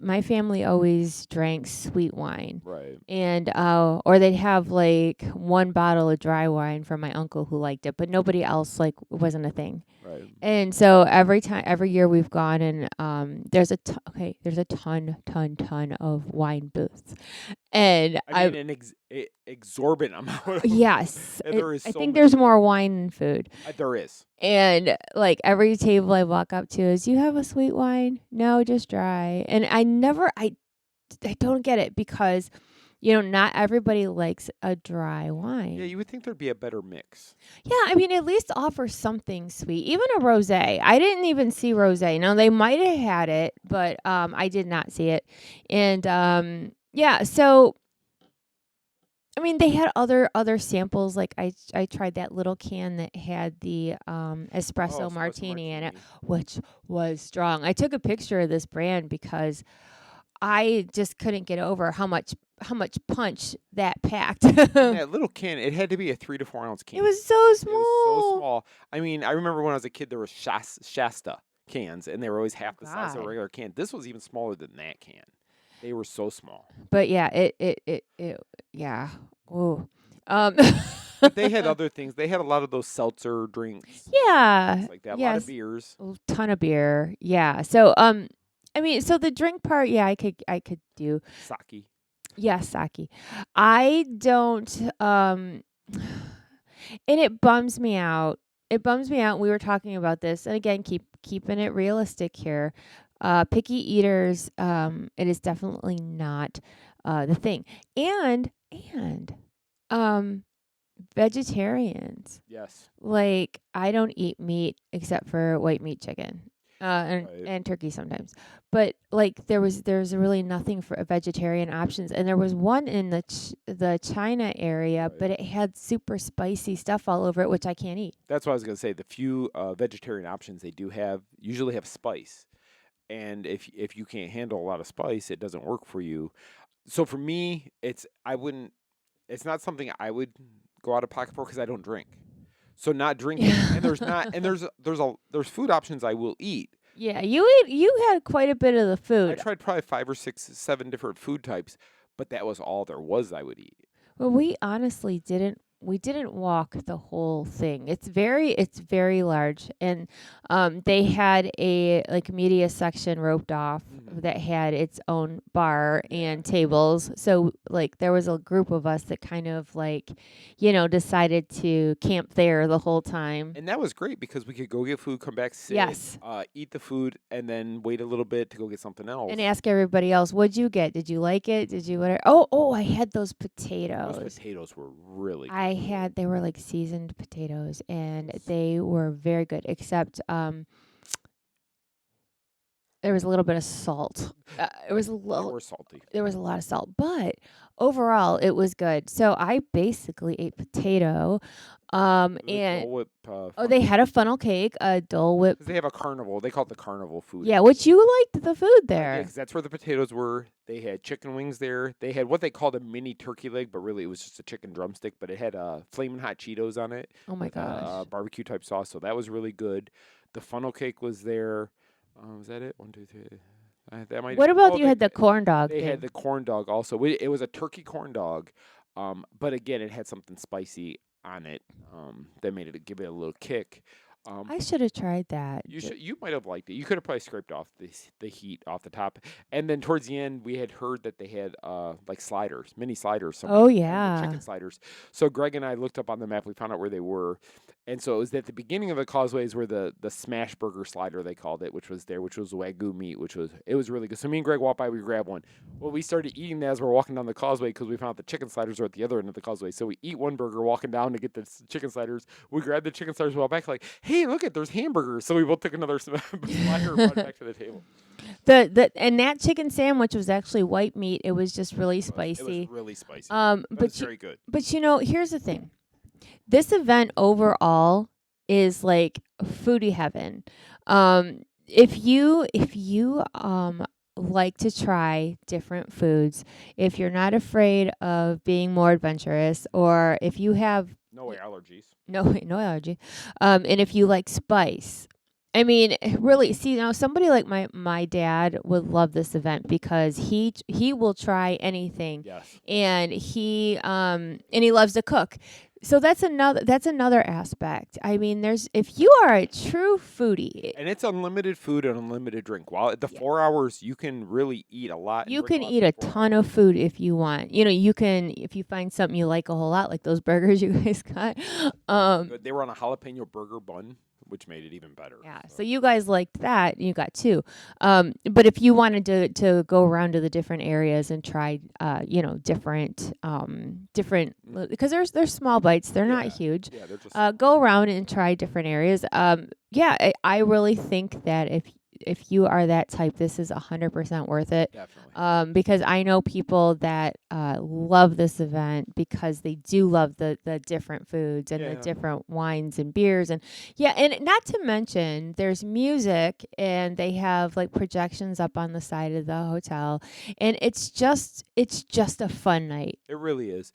my family always drank sweet wine. Right. And, or they'd have like one bottle of dry wine from my uncle who liked it, but nobody else, like, it wasn't a thing. Right. And so every year we've gone, and there's a ton of wine booths, and I mean, an exorbitant amount. Yes, There is. I so think many. there's more wine than food. There is. And like every table I walk up to is, you have a sweet wine? No, just dry. And I don't get it because not everybody likes a dry wine. Yeah, you would think there'd be a better mix. Yeah, I mean, at least offer something sweet. Even a rosé. I didn't even see rosé. Now, they might have had it, but I did not see it. And yeah, so I mean, they had other samples. Like I tried that little can that had the espresso martini in it, which was strong. I took a picture of this brand because I just couldn't get over how much punch that packed. That little can, it had to be a 3 to 4 ounce can. It was so small. It was so small. I mean, I remember when I was a kid, there was Shasta cans, and they were always half the size of a regular can. This was even smaller than that can. They were so small. But yeah, it yeah. Ooh. But they had other things. They had a lot of those seltzer drinks. Yeah. Things like that. A yes. lot of beers. A ton of beer. Yeah. So I mean, so the drink part, yeah, I could do. Sake. Yeah, sake. I don't and it bums me out. It bums me out. We were talking about this, and again, keeping it realistic here. Picky eaters, it is definitely not the thing. And vegetarians. Yes. Like, I don't eat meat except for white meat chicken. Right. And turkey sometimes. But like there's really nothing for vegetarian options, and there was one in the China area, Right. but it had super spicy stuff all over it, which I can't eat. That's what I was going to say. The few vegetarian options they do have usually have spice. And if you can't handle a lot of spice, it doesn't work for you. So for me, it's not something I would go out of pocket for because I don't drink. So not drinking, and there's food options I will eat. Yeah, you had quite a bit of the I food. tried probably 5 or 6, 7 different food types, but that was all there was I would eat. Well, we honestly didn't walk the whole thing. It's very large, and they had a like media section roped off that had its own bar and tables. So like there was a group of us that kind of like, decided to camp there the whole time. And that was great because we could go get food, come back, sit, Yes. Eat the food, and then wait a little bit to go get something else. And ask everybody else, what'd you get? Did you like it? Did you whatever? Oh, I had those potatoes. Those potatoes were really good. They were like seasoned potatoes, and they were very good, except there was a little bit of salt. It was a They little. were salty. There was a lot of salt, but overall it was good. So I basically ate potato, It was a and Dole Whip, they had a funnel cake, a Dole Whip. 'cause they have a carnival. They call it the carnival food. Yeah, which you liked the food Yeah, there. 'cause that's where the potatoes were. They had chicken wings there. They had what they called a mini turkey leg, but really it was just a chicken drumstick. But it had flaming hot Cheetos on it. Oh my with gosh. barbecue type sauce. So that was really good. The funnel cake was there. Was that it? 1, 2, 3. That might. What about oh, you they- had the corn dog They thing? had the corn dog also. It was a turkey corn dog, but again, it had something spicy on it that made it give it a little kick. I should have tried that. You might have liked it. You could have probably scraped off the heat off the top, and then towards the end, we had heard that they had like sliders, mini sliders. Oh The yeah. chicken sliders. So Greg and I looked up on the map. We found out where they were, and so it was at the beginning of the causeways where the smash burger slider they called it, which was there, which was wagyu meat, it was really good. So me and Greg walked by, we grabbed one. Well, we started eating that as we're walking down the causeway because we found the chicken sliders were at the other end of the causeway. So we eat one burger, walking down to get the chicken sliders. We grabbed the chicken sliders, walk back like, hey, look at there's hamburgers. So we both took another slider and brought it back to the table. And that chicken sandwich was actually white meat. It was just really spicy. It was really spicy. But it's very good. But here's the thing. This event overall is like foodie heaven. If you like to try different foods, if you're not afraid of being more adventurous, or if you have no allergies. No allergy. And if you like spice, I mean, really, see, somebody like my dad would love this event because he will try anything. Yes. And he loves to cook. So that's another aspect. I mean, if you are a true foodie, and it's unlimited food and unlimited drink. While at the 4 hours, you can really eat a lot. You can eat a ton of food if you want. You can, if you find something you like a whole lot, like those burgers you guys got. They were on a jalapeno burger bun, which made it even better. Yeah, so you guys liked that. You got two. But if you wanted to go around to the different areas and try, different, because there's small bites. They're not huge. Yeah, they're just go around and try different areas. I really think that if you are that type, this is 100% worth it. Definitely. Because I know people that love this event because they do love the different foods and the different wines and beers and not to mention there's music and they have like projections up on the side of the hotel and it's just a fun night. It really is.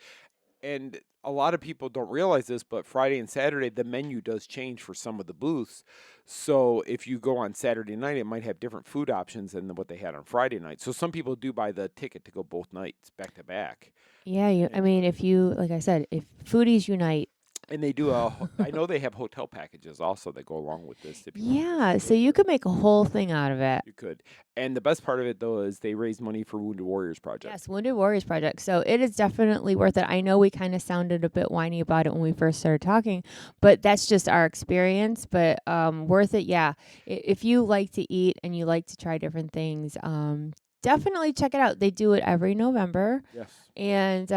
And a lot of people don't realize this, but Friday and Saturday, the menu does change for some of the booths. So if you go on Saturday night, it might have different food options than what they had on Friday night. So some people do buy the ticket to go both nights back to back. Yeah, I mean, if you, like I said, if foodies unite. And they do I know they have hotel packages also that go along with this. So you could make a whole thing out of it. You could. And the best part of it, though, is they raise money for Wounded Warriors Project. Yes, Wounded Warriors Project. So it is definitely worth it. I know we kind of sounded a bit whiny about it when we first started talking, but that's just our experience. But worth it, yeah. If you like to eat and you like to try different things, definitely check it out. They do it every November. Yes. And,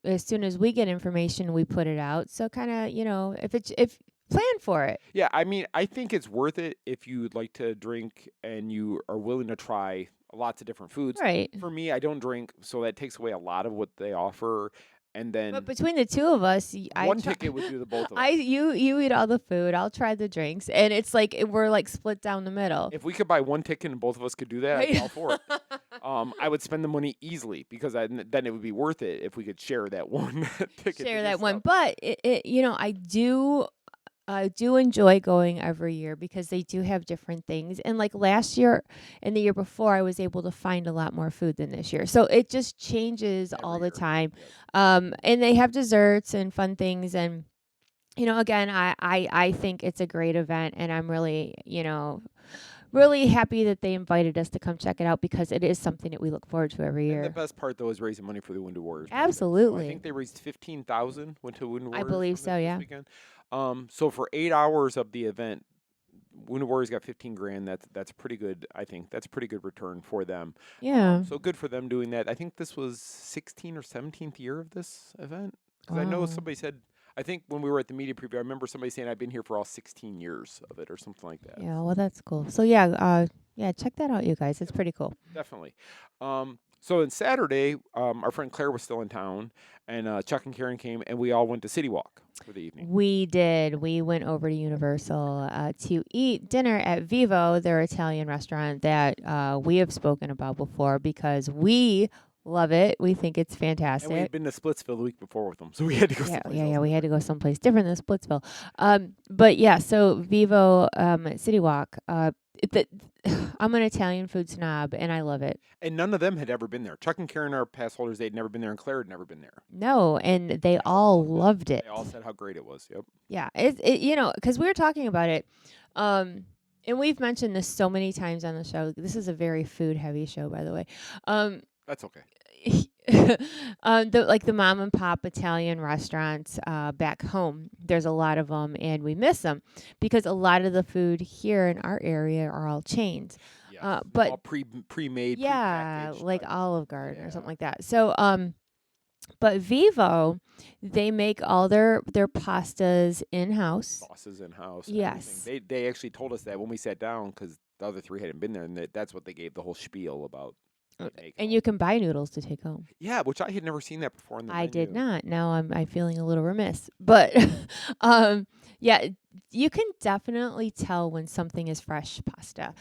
as soon as we get information, we put it out. So kind of, if plan for it. Yeah, I mean, I think it's worth it if you like to drink and you are willing to try lots of different foods. Right. For me, I don't drink, so that takes away a lot of what they offer. And then, but between the two of us, one ticket would do the both of us. You eat all the food, I'll try the drinks, and it's like we're like split down the middle. If we could buy one ticket and both of us could do that, I'd be all for it. I would spend the money easily because then it would be worth it if we could share that one ticket. Share that one, but I do enjoy going every year because they do have different things. And like last year and the year before, I was able to find a lot more food than this year. So it just changes all the time. And they have desserts and fun things. And, again, I think it's a great event. And I'm really, really happy that they invited us to come check it out because it is something that we look forward to every year. And the best part, though, is raising money for the Wounded Warriors. Absolutely. So I think they raised $15,000 went to Wounded Warriors. I believe so, yeah. Weekend. So for 8 hours of the event, Wounded Warriors got $15,000. That's pretty good. I think that's a pretty good return for them. Yeah. So good for them doing that. I think this was 16th or 17th year of this event because I know somebody said. I think when we were at the media preview, I remember somebody saying I've been here for all 16 years of it or something like that. Yeah, well, that's cool. So yeah, check that out, you guys. It's pretty cool. Definitely. So on Saturday, our friend Claire was still in town, and Chuck and Karen came, and we all went to CityWalk for the evening. We did. We went over to Universal to eat dinner at Vivo, their Italian restaurant that we have spoken about before because we love it. We think it's fantastic. And we had been to Splitsville the week before with them, so we had to go someplace else. We had to go someplace different than Splitsville. But yeah, so Vivo at CityWalk, I'm an Italian food snob, and I love it. And none of them had ever been there. Chuck and Karen are pass holders. They'd never been there, and Claire had never been there. No, and they all loved it. They all said how great it was. Yep. Yeah, because we were talking about it, and we've mentioned this so many times on the show. This is a very food heavy show, by the way. That's okay. The mom and pop Italian restaurants back home, there's a lot of them, and we miss them because a lot of the food here in our area are all chains. Yes. But all pre-made, yeah, prepackaged, like like- Olive Garden or Yeah. something like that. So, but Vivo, they make all their pastas in house. sauces in house. Yes. They actually told us that when we sat down because the other three hadn't been there, and that's what they gave the whole spiel about. And you can buy noodles to take home. Yeah, which I had never seen that before in the I did menu. not. Now I'm feeling a little remiss. But yeah, you can definitely tell when something is fresh pasta.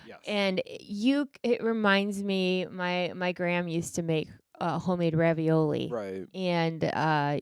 Yes. And it reminds me, my gram used to make homemade ravioli. Right. And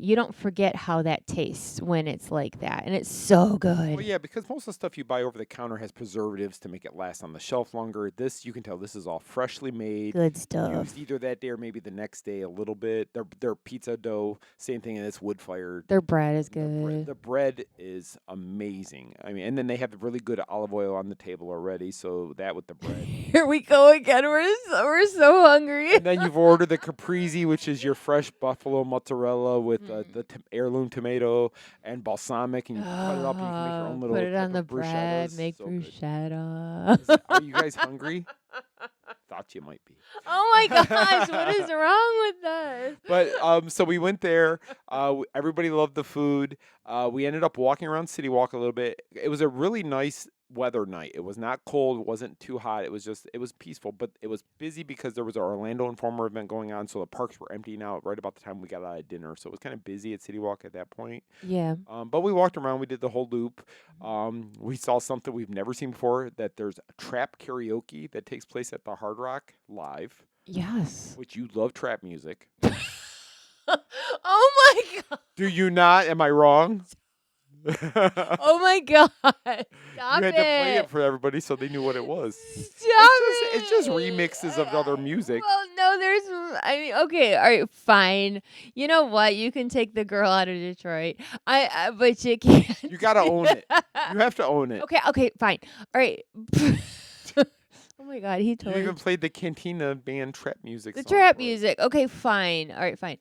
you don't forget how that tastes when it's like that. And it's so good. Well, yeah, because most of the stuff you buy over the counter has preservatives to make it last on the shelf longer. This, you can tell this is all freshly made. Good stuff. Used either that day or maybe the next day a little bit. Their pizza dough, same thing, and it's wood fired. Their bread is The good. bread is amazing. I mean, and then they have the really good olive oil on the table already. So that with the bread. Here we go again. We're so hungry. And then you've ordered the caprese, which is your fresh buffalo mozzarella with the heirloom tomato and balsamic, and you cut it up and you can make your own little. Put it type on the of bread. bruschettas. Make So good. bruschetta. Are you guys hungry? Thought you might be. Oh my gosh, what is wrong with us? But so we went there. Everybody loved the food. We ended up walking around CityWalk a little bit. It was a really nice weather night. It was not cold. It wasn't too hot. It was peaceful, but it was busy because there was an Orlando Informer event going on. So the parks were emptying out right about the time we got out of dinner. So it was kind of busy at CityWalk at that point. Yeah. But we walked around. We did the whole loop. We saw something we've never seen before. That there's a trap karaoke that takes place at the Hard Rock live. Yes. Which you love trap music. Oh my god. Do you not? Am I wrong? Oh my god. Stop You had it. to play it for everybody so they knew what it was. Stop It's just remixes of other music. Well, no, okay, all right, fine. You know what? You can take the girl out of Detroit. But you can't. You gotta own it. You have to own it. Okay, fine. All right. Oh my god, he You totally even played the Cantina band trap music. the song trap for it. music. Okay, fine. All right, fine.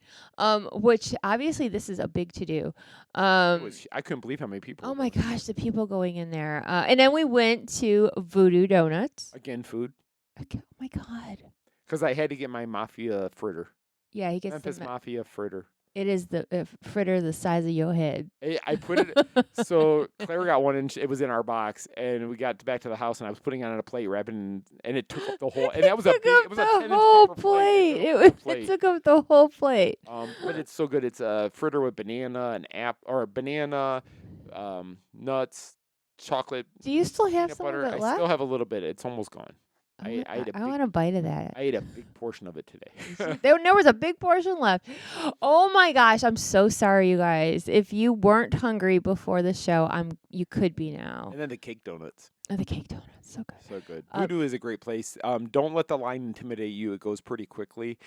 Which obviously this is a big to do. I couldn't believe how many people. Oh my gosh, the people going in there. And then we went to Voodoo Donuts. Again, food. Okay, oh my god. Because I had to get my Mafia fritter. Yeah, he gets Memphis the. Mafia fritter. It is the fritter the size of your head. I put it. So Claire got one, and it was in our box, and we got back to the house, and I was putting it on a plate, wrapping, and it took up the whole. And that was a big. It was a 10-inch whole paper plate. It It took up the whole plate. But it's so good. It's a fritter with banana and banana, nuts, chocolate, Do you still have peanut some butter. of it I left? still have a little bit. It's almost gone. I ate a I big, want a bite of that. I ate a big portion of it today. There was a big portion left. Oh my gosh, I'm so sorry, you guys. If you weren't hungry before the show, you could be now. And then the cake donuts. Oh, the cake donuts, so good. So good. Voodoo is a great place. Don't let the line intimidate you. It goes pretty quickly.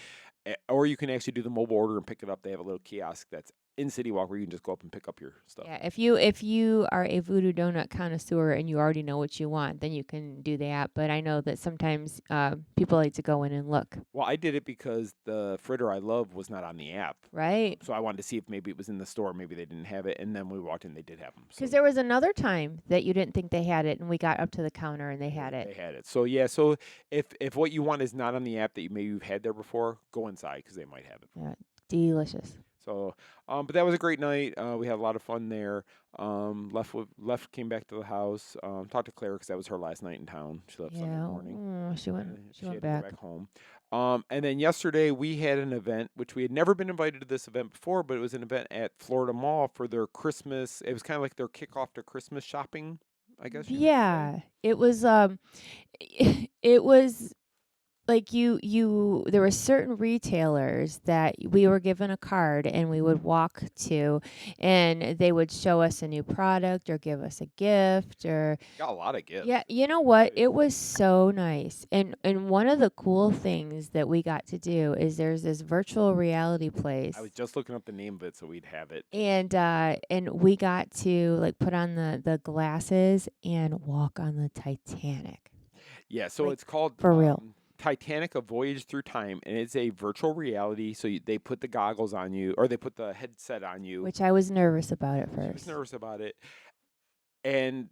Or you can actually do the mobile order and pick it up. They have a little kiosk that's in CityWalk where you can just go up and pick up your stuff. Yeah, if you are a Voodoo Donut connoisseur and you already know what you want, then you can do that. But I know that sometimes people like to go in and look. Well, I did it because the fritter I love was not on the app. Right. So I wanted to see if maybe it was in the store. Maybe they didn't have it. And then we walked in, they did have them. Because there was another time that you didn't think they had it, and we got up to the counter and they had it. They had it. So, yeah. So if what you want is not on the app that you've had there before, go inside because they might have it. Yeah, delicious. So, but that was a great night. We had a lot of fun there. Came back to the house. Talked to Claire because that was her last night in town. She left Sunday morning. She went had to back. go back home. And then yesterday we had an event, which we had never been invited to this event before, but it was an event at Florida Mall for their Christmas. It was kind of like their kickoff to Christmas shopping, I guess. Yeah, it was. It was like there were certain retailers that we were given a card and we would walk to, and they would show us a new product or give us a gift or Got a lot of gifts. yeah, you know what? It was so nice. And one of the cool things that we got to do is there's this virtual reality place. I was just looking up the name of it so we'd have it. And we got to like put on the glasses and walk on the Titanic. Yeah, so Like, it's called for real. Titanic: A Voyage Through Time, and it's a virtual reality. So they put the goggles on you, or they put the headset on you. Which I was nervous about at She first. was nervous about it, and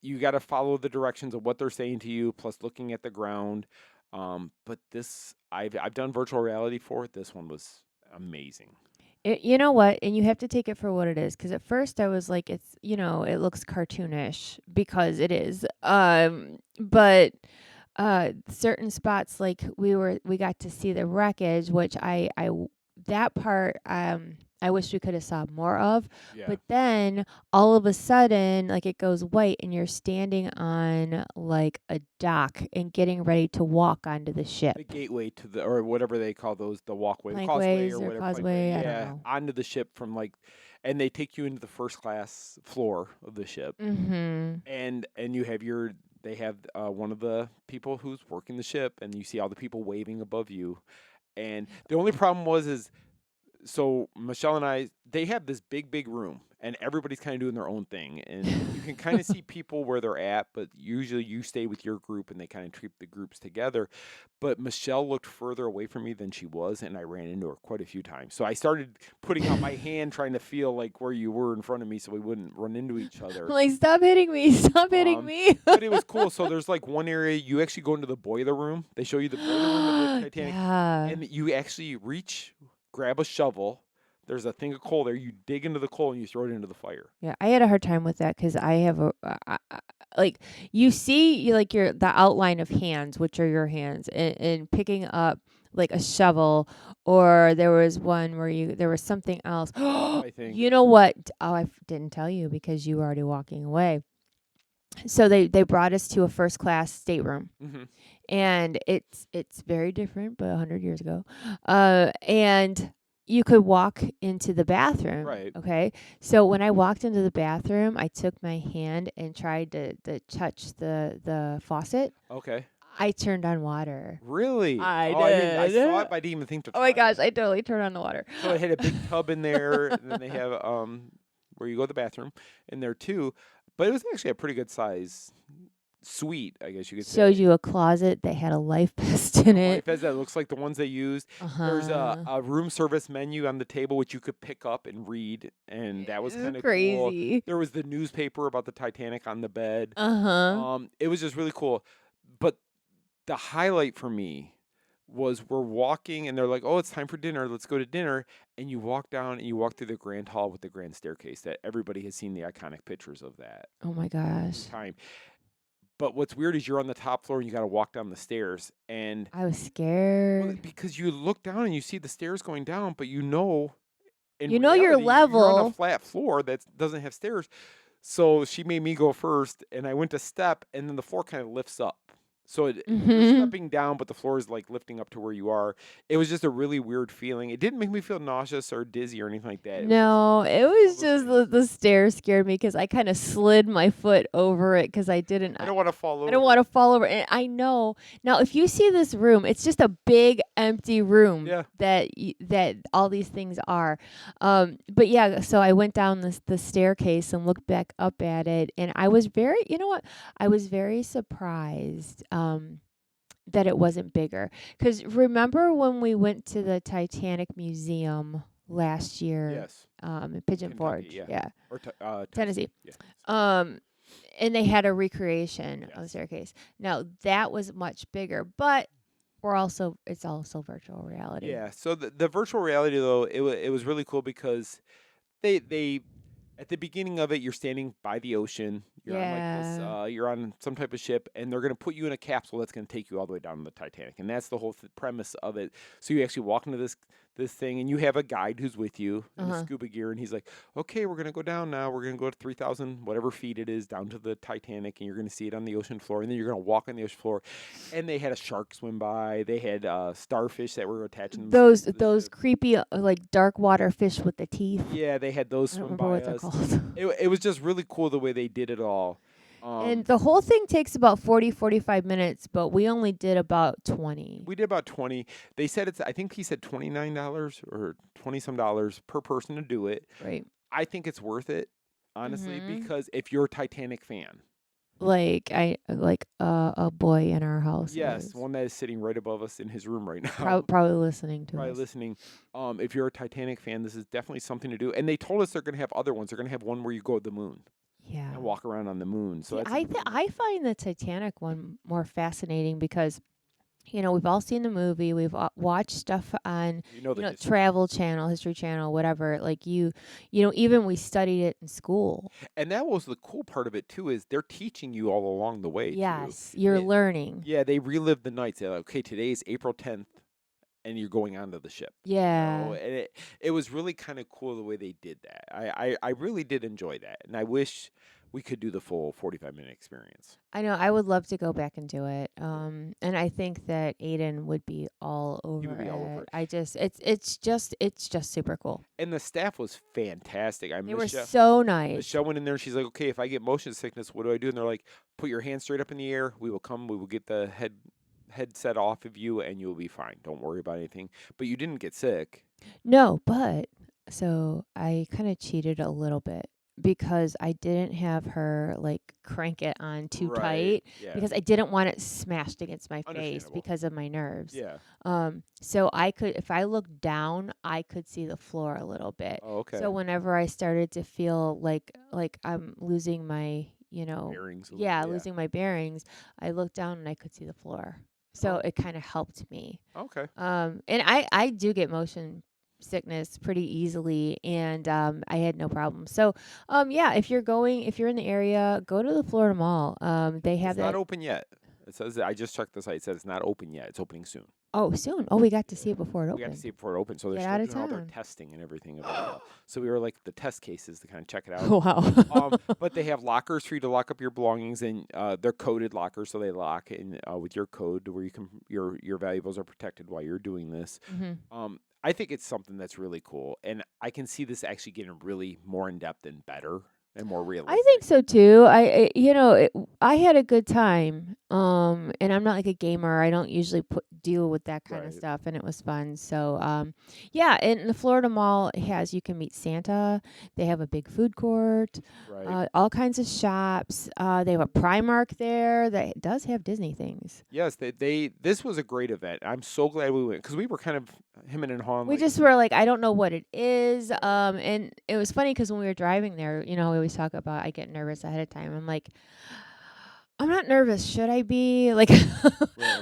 you got to follow the directions of what they're saying to you, plus looking at the ground. But this, I've done virtual reality for it. This one was amazing. You know what? And you have to take it for what it is. Because at first I was like, it's, it looks cartoonish because it is. But certain spots, like we got to see the wreckage, which that part, I wish we could have saw more of. Yeah. But then all of a sudden, like it goes white and you're standing on like a dock and getting ready to walk onto the ship. The gateway to the, or whatever they call those, the walkway, the causeway Plankways or or whatever. causeway, I don't yeah, know. onto the ship from like, and they take you into the first class floor of the ship, Mm-hmm. and you have they have one of the people who's working the ship, and you see all the people waving above you, and the only problem is. So Michelle and I, they have this big room, and everybody's kind of doing their own thing, and you can kind of see people where they're at, but usually you stay with your group, and they kind of keep the groups together. But Michelle looked further away from me than she was, and I ran into her quite a few times. So I started putting out my hand, trying to feel like where you were in front of me, so we wouldn't run into each other. Like, stop hitting me! Stop hitting me! But it was cool. So there's like one area you actually go into the boiler room. They show you the boiler room of the Titanic, Yeah. and you actually grab a shovel. There's a thing of coal there. You dig into the coal and you throw it into the fire. Yeah, I had a hard time with that because I have like you see like the outline of hands, which are your hands, and picking up like a shovel, or there was one where there was something else. I think. You know what? Oh, I didn't tell you because you were already walking away. So they brought us to a first class stateroom. Mm-hmm. And it's very different, but 100 years ago. And you could walk into the bathroom. Right. Okay. So when I walked into the bathroom, I took my hand and tried to touch the faucet. Okay. I turned on water. Really? I I didn't. I did. saw it, but I didn't even think to. Oh my try gosh! I totally turned on the water. So it had a big tub in there, and then they have where you go to the bathroom in there too. But it was actually a pretty good size suite, I guess you could say. Showed you a closet that had a life vest in it. Life vest that looks like the ones they used. There's a room service menu on the table which you could pick up and read, and that was kind of crazy. Cool. There was the newspaper about the Titanic on the bed. It was just really cool. But the highlight for me was we're walking and they're like, "Oh, it's time for dinner. Let's go to dinner." And you walk down and you walk through the grand hall with the grand staircase that everybody has seen the iconic pictures of that. Oh my gosh. Time. But what's weird is you're on the top floor and you got to walk down the stairs, and I was scared. because you look down and you see the stairs going down, but in your reality, level. You're on a flat floor that doesn't have stairs. So she made me go first, and I went to step, and then the floor kind of lifts up. So you're stepping down, but the floor is like lifting up to where you are. It was just a really weird feeling. It didn't make me feel nauseous or dizzy or anything like that. No, it was just the stairs scared me because I kind of slid my foot over it because I didn't. I don't want to fall over. I don't want to fall over. And I know. Now, if you see this room, it's just a big empty room that all these things are. But yeah, so I went down the staircase and looked back up at it, and I was very, I was very surprised that it wasn't bigger. Because remember when we went to the Titanic Museum last year? Yes. In Pigeon Forge. Yeah. Or Tennessee. Yeah. And they had a recreation of the staircase. Now that was much bigger, but it's also virtual reality. Yeah. So the virtual reality though, it was really cool because they at the beginning of it, you're standing by the ocean. You're on like this, you're on some type of ship, and they're going to put you in a capsule that's going to take you all the way down to the Titanic, and that's the whole premise of it. So you actually walk into this thing, and you have a guide who's with you in the scuba gear, and he's like, okay, we're going to go down now. We're going to go to 3,000, whatever feet it is, down to the Titanic, and you're going to see it on the ocean floor, and then you're going to walk on the ocean floor. And they had a shark swim by. They had starfish that were attaching Those themselves to the ship. creepy like dark water fish with the teeth. Yeah, they had those I don't swim remember by what they're us. called. It was just really cool the way they did it all. And the whole thing takes about 45 minutes, but we only did about 20. We did about 20. They said I think he said $29 or 20 some dollars per person to do it. Right. I think it's worth it, honestly, because if you're a Titanic fan. Like a boy in our house. Yes, is. one that is sitting right above us in his room right now. Probably listening to Probably us. listening. If you're a Titanic fan, this is definitely something to do. And they told us they're going to have other ones. They're going to have one where you go to the moon. Yeah. And walk around on the moon. So See, I find the Titanic one more fascinating because, we've all seen the movie. We've watched stuff on, Travel Channel, History Channel, whatever. Like even we studied it in school. And that was the cool part of it too, is they're teaching you all along the way. Yes, too. you're learning. Yeah, they relive the nights. They're like, okay, today is April 10th. And you're going onto the ship. Yeah. And it was really kind of cool the way they did that. I really did enjoy that. And I wish we could do the full 45-minute experience. I know. I would love to go back and do it. And I think that Aiden would be all over He would be all over it. it's just super cool. And the staff was fantastic. They were so nice. Michelle went in there and she's like, okay, if I get motion sickness, what do I do? And they're like, put your hand straight up in the air. We will get the headset off of you and you'll be fine. Don't worry about anything. But you didn't get sick. No, but so I kind of cheated a little bit because I didn't have her like crank it on too tight because I didn't want it smashed against my face because of my nerves. Yeah. So I could, if I looked down, I could see the floor a little bit. Oh, okay. So whenever I started to feel like I'm losing my, bearings. Losing my bearings, I looked down and I could see the floor. So it kind of helped me. Okay. And I do get motion sickness pretty easily, and I had no problem. So, if you're in the area, go to the Florida Mall. They have it's not open yet. It says I just checked the site. It says it's not open yet. It's opening soon. Oh, soon. Oh, we got to see it before it opened. We got to see it before it opened. So they're Get out still of doing all their town. testing and everything. So we were like the test cases to kind of check it out. Oh, wow. But they have lockers for you to lock up your belongings, and they're coded lockers, so they lock in with your code where you can your valuables are protected while you're doing this. I think it's something that's really cool, and I can see this actually getting really more in depth and better and more realistic. I think so too. I had a good time. And I'm not like a gamer. I don't usually deal with that kind of stuff, and it was fun. So, and the Florida Mall you can meet Santa. They have a big food court, all kinds of shops. They have a Primark there that does have Disney things. Yes, this was a great event. I'm so glad we went because we were kind of hemming and hawing. We just were like, I don't know what it is. And it was funny because when we were driving there, we always talk about I get nervous ahead of time. I'm like, I'm not nervous. Should I be? Like,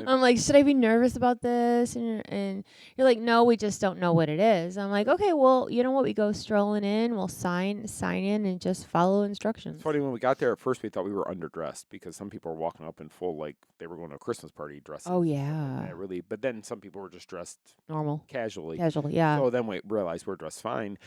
I'm like, should I be nervous about this? And you're like, no, we just don't know what it is. I'm like, okay, well, you know what? We go strolling in. We'll sign in and just follow instructions. It's funny, when we got there at first, we thought we were underdressed because some people were walking up in full, like they were going to a Christmas party dressed. Oh, yeah. But then some people were just dressed normal, casually, yeah. So then we realized we're dressed fine.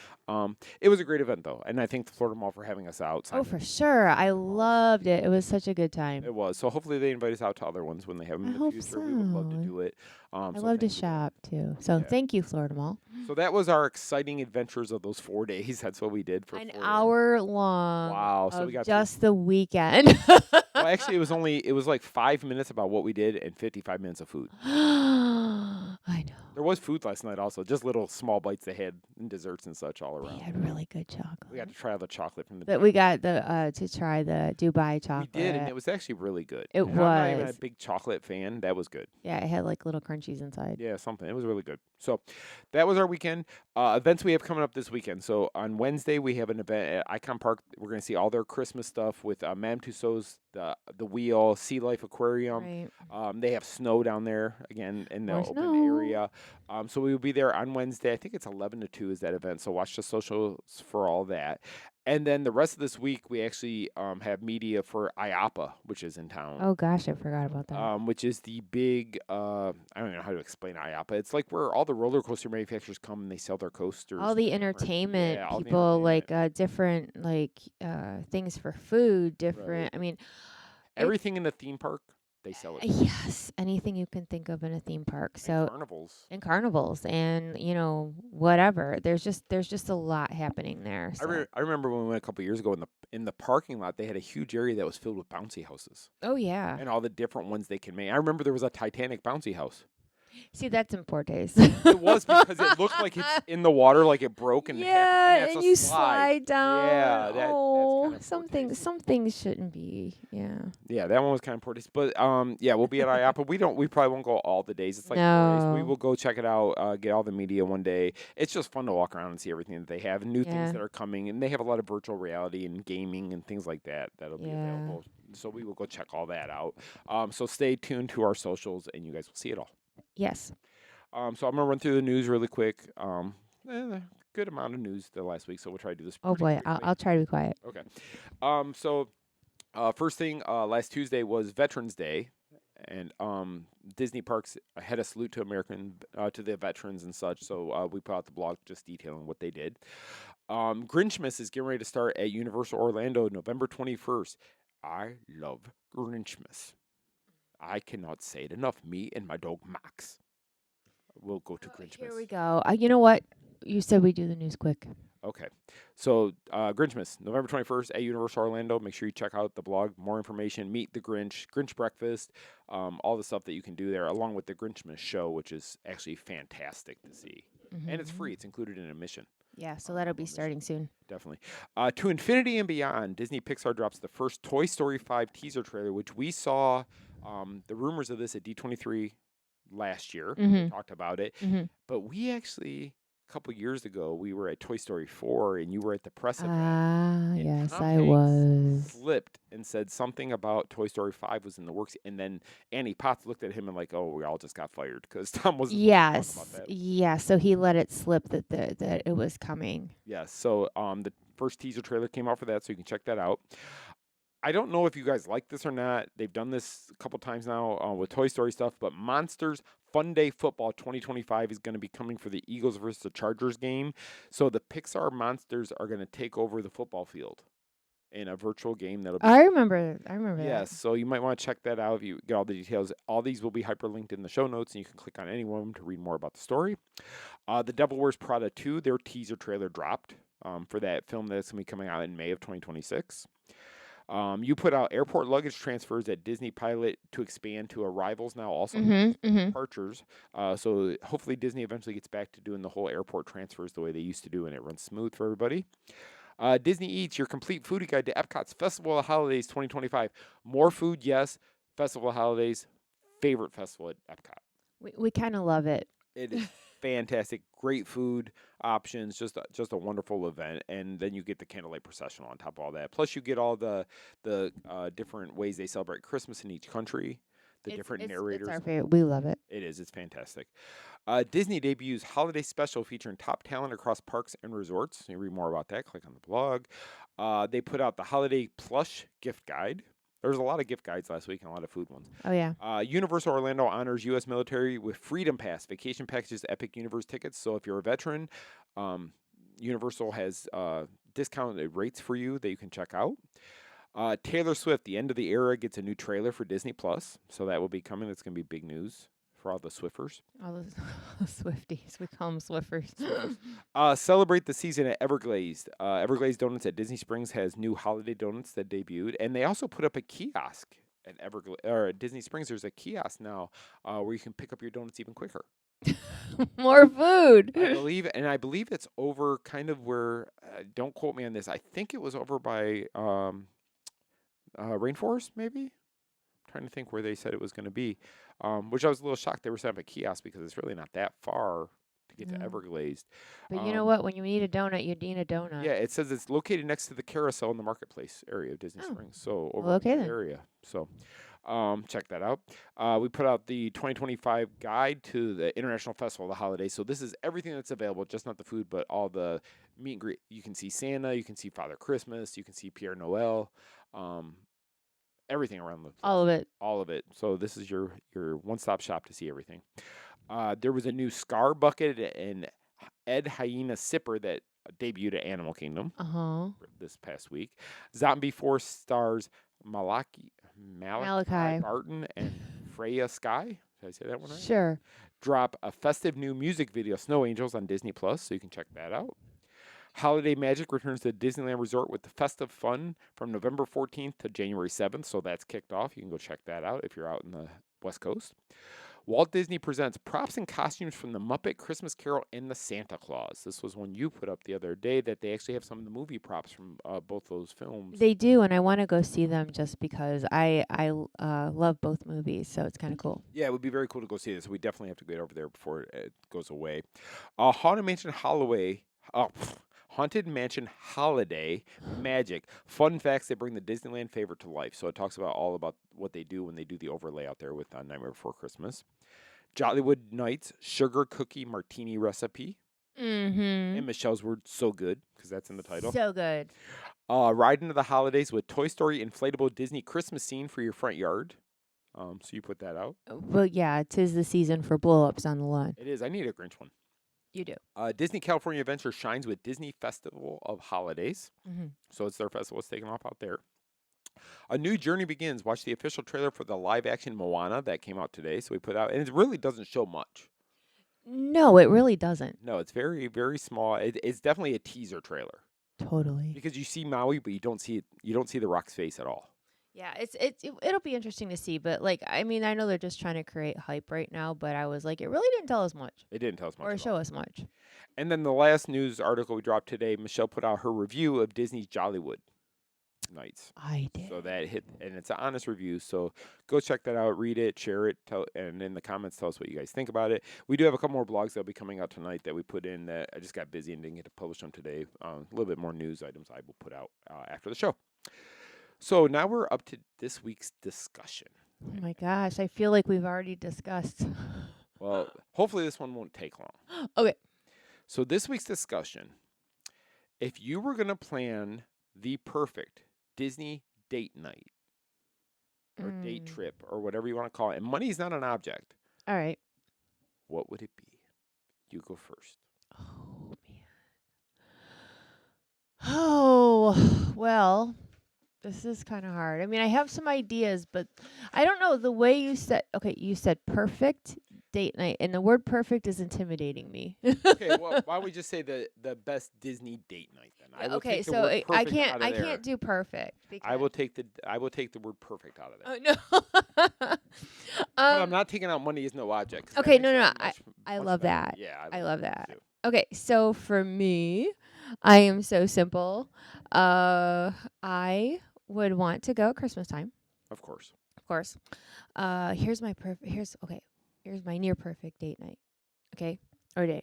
It was a great event, though. And I thank the Florida Mall for having us out. Oh, for sure. I loved it. It was such a good time. It was. So hopefully they invite us out to other ones when they have them in the future. So. We would love to do it. I love to shop too. So thank you, Florida Mall. So that was our exciting adventures of those 4 days. That's what we did for an hour long. Wow. So we got just the weekend. Well, actually, it was like 5 minutes about what we did and 55 minutes of food. I know. There was food last night also, just little small bites they had and desserts and such all around. They had really good chocolate. We got to try all the chocolate from the. But we got to try the Dubai chocolate. We did, and it was actually really good. It was. I'm not even a big chocolate fan. That was good. Yeah, it had like little crunchies inside. Yeah, something. It was really good. So that was our weekend. Events we have coming up this weekend. So on Wednesday we have an event at Icon Park. We're going to see all their Christmas stuff with Madame Tussauds, the Wheel, Sea Life Aquarium. Right. They have snow down there again in the open area. So we will be there on Wednesday. I think it's 11 to 2 is that event. So watch the socials for all that. And then the rest of this week, we actually have media for IAPPA, which is in town. Oh gosh, I forgot about that. Which is the big, I don't know how to explain IAPPA. It's like where all the roller coaster manufacturers come and they sell their coasters. All the entertainment all the people, entertainment. different things for food, different. I mean, Everything in the theme park, they sell it. yes, anything you can think of in a theme park. So And carnivals. and whatever. There's just a lot happening there. So. I remember when we went a couple years ago in the parking lot, they had a huge area that was filled with bouncy houses. Oh yeah. And all the different ones they can make. I remember there was a Titanic bouncy house. See, that's in poor taste. It was because it looked like it's in the water, like it broke and yeah, and and you slide down. Yeah, that's kind of some things shouldn't be. Yeah. Yeah, that one was kind of poor taste. But yeah, we'll be at IAPPA. We probably won't go all the days. It's like 4 days. We No. will go check it out, get all the media one day. It's just fun to walk around and see everything that they have, new Yeah. things that are coming, and they have a lot of virtual reality and gaming and things like that that'll be Yeah. available. So we will go check all that out. So stay tuned to our socials, and you guys will see it all. Yes. So I'm gonna run through the news really quick. Good amount of news the last week, so we'll try to do this. Oh pretty boy, quickly. I'll try to be quiet. Okay. So first thing, last Tuesday was Veterans Day, and Disney Parks had a salute to to the veterans and such. So we put out the blog just detailing what they did. Grinchmas is getting ready to start at Universal Orlando November 21st. I love Grinchmas. I cannot say it enough. Me and my dog Max will go to Grinchmas. Here we go. You know what? You said we do the news quick. Okay. So, Grinchmas, November 21st at Universal Orlando. Make sure you check out the blog. More information, meet the Grinch, Grinch breakfast, all the stuff that you can do there, along with the Grinchmas show, which is actually fantastic to see. And it's free. It's included in admission. Yeah, so that'll be starting soon. Definitely. To Infinity and Beyond, Disney Pixar drops the first Toy Story 5 teaser trailer, which we saw the rumors of this at D23 last year. We talked about it. But we actually... A couple years ago, we were at Toy Story 4, and you were at the press event. And Yes, Tom I Hanks was. Slipped and said something about Toy Story 5 was in the works, and then Annie Potts looked at him and like, "Oh, we all just got fired because Tom wasn't supposed to talk about that." Yeah. So he let it slip that it was coming. Yes. So the first teaser trailer came out for that, so you can check that out. I don't know if you guys like this or not. They've done this a couple times now with Toy Story stuff, but Monsters Fun Day Football 2025 is going to be coming for the Eagles versus the Chargers game. So the Pixar monsters are going to take over the football field in a virtual game. That'll be I remember that. Yes, so you might want to check that out if you get all the details. All these will be hyperlinked in the show notes, and you can click on any one of them to read more about the story. The Devil Wears Prada 2, their teaser trailer dropped for that film that's going to be coming out in May of 2026. You put out airport luggage transfers at Disney Pilot to expand to arrivals now, also departures. So hopefully Disney eventually gets back to doing the whole airport transfers the way they used to do, and it runs smooth for everybody. Disney Eats, your complete foodie guide to Epcot's Festival of Holidays 2025. More food, yes. Festival of Holidays, favorite festival at Epcot. We kind of love it. It is fantastic. Great food options. Just a wonderful event. And then you get the candlelight procession on top of all that. Plus, you get all the different ways they celebrate Christmas in each country. The different narrators. It's our favorite. We love it. It is. It's fantastic. Disney debuts holiday special featuring top talent across parks and resorts. You read more about that. Click on the blog. They put out the Holiday Plush gift guide. There was a lot of gift guides last week and a lot of food ones. Oh, yeah. Universal Orlando honors U.S. military with Freedom Pass, vacation packages, Epic Universe tickets. So if you're a veteran, Universal has discounted rates for you that you can check out. Taylor Swift, The End of the Era, gets a new trailer for Disney+. So that will be coming. That's going to be big news for all the Swiffers. All the Swifties. We call them Swiffers. Celebrate the season at Everglazed. Everglazed Donuts at Disney Springs has new holiday donuts that debuted. And they also put up a kiosk at Disney Springs. There's a kiosk now where you can pick up your donuts even quicker. More food. I believe it's over kind of where, don't quote me on this, I think it was over by Rainforest, maybe? I'm trying to think where they said it was going to be, which I was a little shocked they were setting up a kiosk because it's really not that far to get to Everglazed. But you know what? When you need a donut, you need a donut. Yeah, it says it's located next to the carousel in the marketplace area of Disney Springs. So over okay in that then. area. So Check that out. We put out the 2025 guide to the International Festival of the Holidays. So this is everything that's available, just not the food, but all the meet and greet. You can see Santa, you can see Father Christmas, you can see Pierre Noel, everything around the All of it. all of it. So this is your one-stop shop to see everything. There was a new Scar Bucket and Ed Hyena Sipper that debuted at Animal Kingdom this past week. Zombie Force stars Malachi Barton and Freya Sky. Did I say that one right? Sure. Drop a festive new music video, Snow Angels, on Disney Plus, so you can check that out. Holiday Magic returns to Disneyland Resort with the festive fun from November 14th to January 7th, so that's kicked off. You can go check that out if you're out in the West Coast. Walt Disney presents props and costumes from the Muppet Christmas Carol and the Santa Claus. This was one you put up the other day that they actually have some of the movie props from both those films. They do, and I want to go see them just because I love both movies, so it's kind of cool. Yeah, it would be very cool to go see this. We definitely have to get over there before it goes away. Haunted Mansion Holiday Magic. Fun facts that bring the Disneyland favorite to life. So it talks about all about what they do when they do the overlay out there with Nightmare Before Christmas. Jollywood Nights Sugar Cookie Martini Recipe. And Michelle's word, so good, because that's in the title. So good. Ride into the holidays with Toy Story inflatable Disney Christmas scene for your front yard. So you put that out. Well, yeah, 'tis the season for blow-ups on the lawn. It is. I need a Grinch one. You do. Disney California Adventure shines with Disney Festival of Holidays. So it's their festival. It's taking off out there. A new journey begins. Watch the official trailer for the live-action Moana that came out today. So we put out, and it really doesn't show much. No, it really doesn't. No, it's very, very small. It's definitely a teaser trailer. Totally. Because you see Maui, but you don't see it. You don't see the rock's face at all. Yeah, it'll be interesting to see, but like, I mean, I know they're just trying to create hype right now, but I was like, it really didn't tell us much. It didn't tell us much. Or show us much. And then the last news article we dropped today, Michelle put out her review of Disney's Jollywood Nights. I did. So that hit, and it's an honest review. So go check that out, read it, share it, and in the comments tell us what you guys think about it. We do have a couple more blogs that'll be coming out tonight that we put in that I just got busy and didn't get to publish them today. A little bit more news items I will put out after the show. So now we're up to this week's discussion. Oh my gosh, I feel like we've already discussed. Well, hopefully this one won't take long. Okay. So this week's discussion, if you were going to plan the perfect Disney date night or date trip or whatever you want to call it, and money's not an object. All right. What would it be? You go first. Oh, man. Oh, well, this is kind of hard. I mean, I have some ideas, but I don't know the way you said, you said perfect date night, and the word perfect is intimidating me. Okay, well, why don't we just say the best Disney date night then? I will take the word perfect out of I there. can't do perfect. I will take the word perfect out of there. Oh no. Well, I'm not taking out money is no object. Okay, no. I love that. Yeah, I love that. Too. Okay, so for me, I am so simple. I would want to go at Christmas time. Of course. Here's my near perfect date night. Okay? Or day.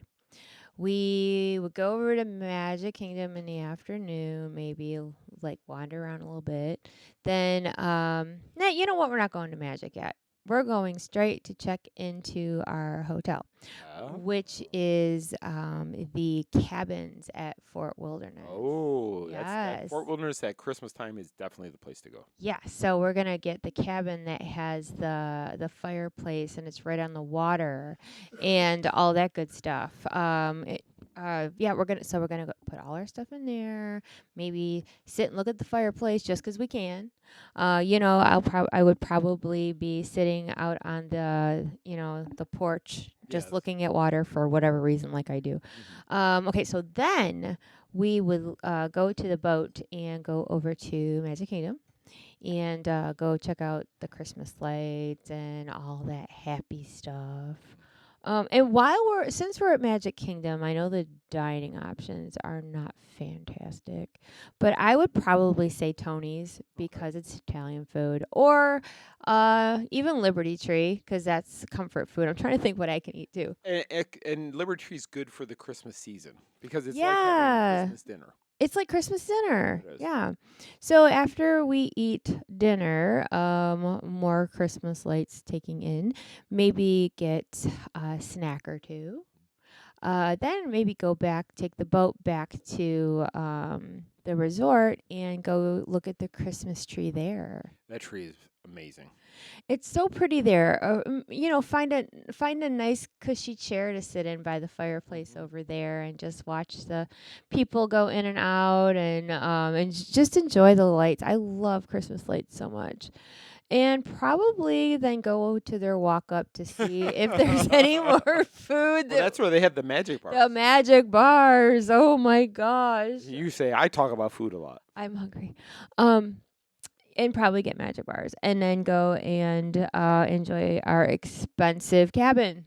We would go over to Magic Kingdom in the afternoon, maybe like wander around a little bit. Then you know what? We're not going to Magic yet. We're going straight to check into our hotel, which is the cabins at Fort Wilderness. Oh, yes. That's Fort Wilderness at Christmas time is definitely the place to go. Yeah, so we're gonna get the cabin that has the fireplace and it's right on the water and all that good stuff. We're gonna put all our stuff in there. Maybe sit and look at the fireplace just 'cause we can. I would probably be sitting out on the porch just looking at water for whatever reason, like I do. Okay, so then we would go to the boat and go over to Magic Kingdom and go check out the Christmas lights and all that happy stuff. And since we're at Magic Kingdom, I know the dining options are not fantastic, but I would probably say Tony's because it's Italian food, or even Liberty Tree because that's comfort food. I'm trying to think what I can eat too. And Liberty Tree's good for the Christmas season because it's like having a Christmas dinner. It's like Christmas dinner. It is. Yeah. So after we eat dinner, more Christmas lights taking in, maybe get a snack or two. Then maybe go back, take the boat back to the resort and go look at the Christmas tree there. That tree is amazing. It's so pretty there. Find a nice cushy chair to sit in by the fireplace over there, and just watch the people go in and out, and just enjoy the lights. I love Christmas lights so much. And probably then go to their walk up to see if there's any more food. Well, that's where they have the magic bars. The magic bars. Oh my gosh. You say I talk about food a lot. I'm hungry. And probably get magic bars, and then go and enjoy our expensive cabin.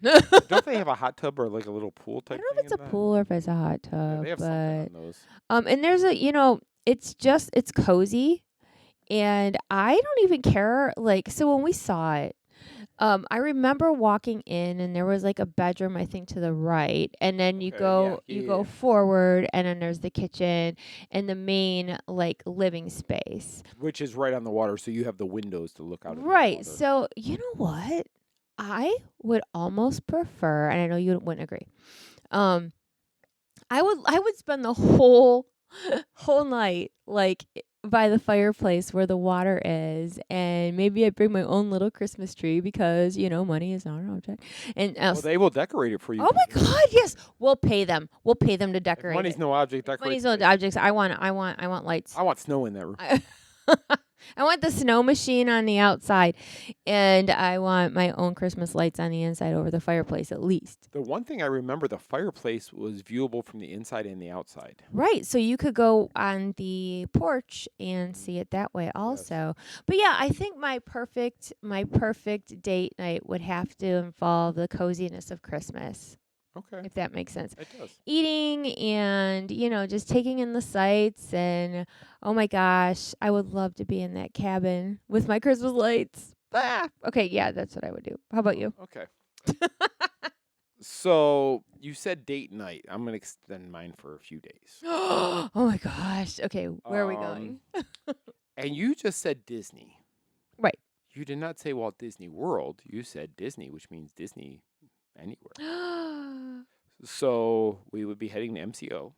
Don't they have a hot tub or like a little pool I type? don't know if it's a pool or if it's a hot tub. They have something on those. And there's it's cozy, and I don't even care. Like, so when we saw it, I remember walking in, and there was like a bedroom, I think, to the right, and then you go forward, and then there's the kitchen and the main like living space, which is right on the water, so you have the windows to look out. Right. So you know what? I would almost prefer, and I know you wouldn't agree. I would spend the whole night like by the fireplace where the water is, and maybe I bring my own little Christmas tree because money is not an object. And they will decorate it for you. Oh my God, yes, we'll pay them. We'll pay them to decorate. If money's no object. Decorate. Money's no objects. I want lights. I want snow in there. I want the snow machine on the outside, and I want my own Christmas lights on the inside over the fireplace at least. The one thing I remember, the fireplace was viewable from the inside and the outside. Right, so you could go on the porch and see it that way also. Yes. But yeah, I think my perfect date night would have to involve the coziness of Christmas. Okay. If that makes sense. It does. Eating and, just taking in the sights, and oh my gosh, I would love to be in that cabin with my Christmas lights. Ah! Okay, yeah, that's what I would do. How about you? Okay. So you said date night. I'm going to extend mine for a few days. Oh my gosh. Okay, where are we going? And you just said Disney. Right. You did not say Walt Disney World. You said Disney, which means Disney anywhere. So we would be heading to MCO. All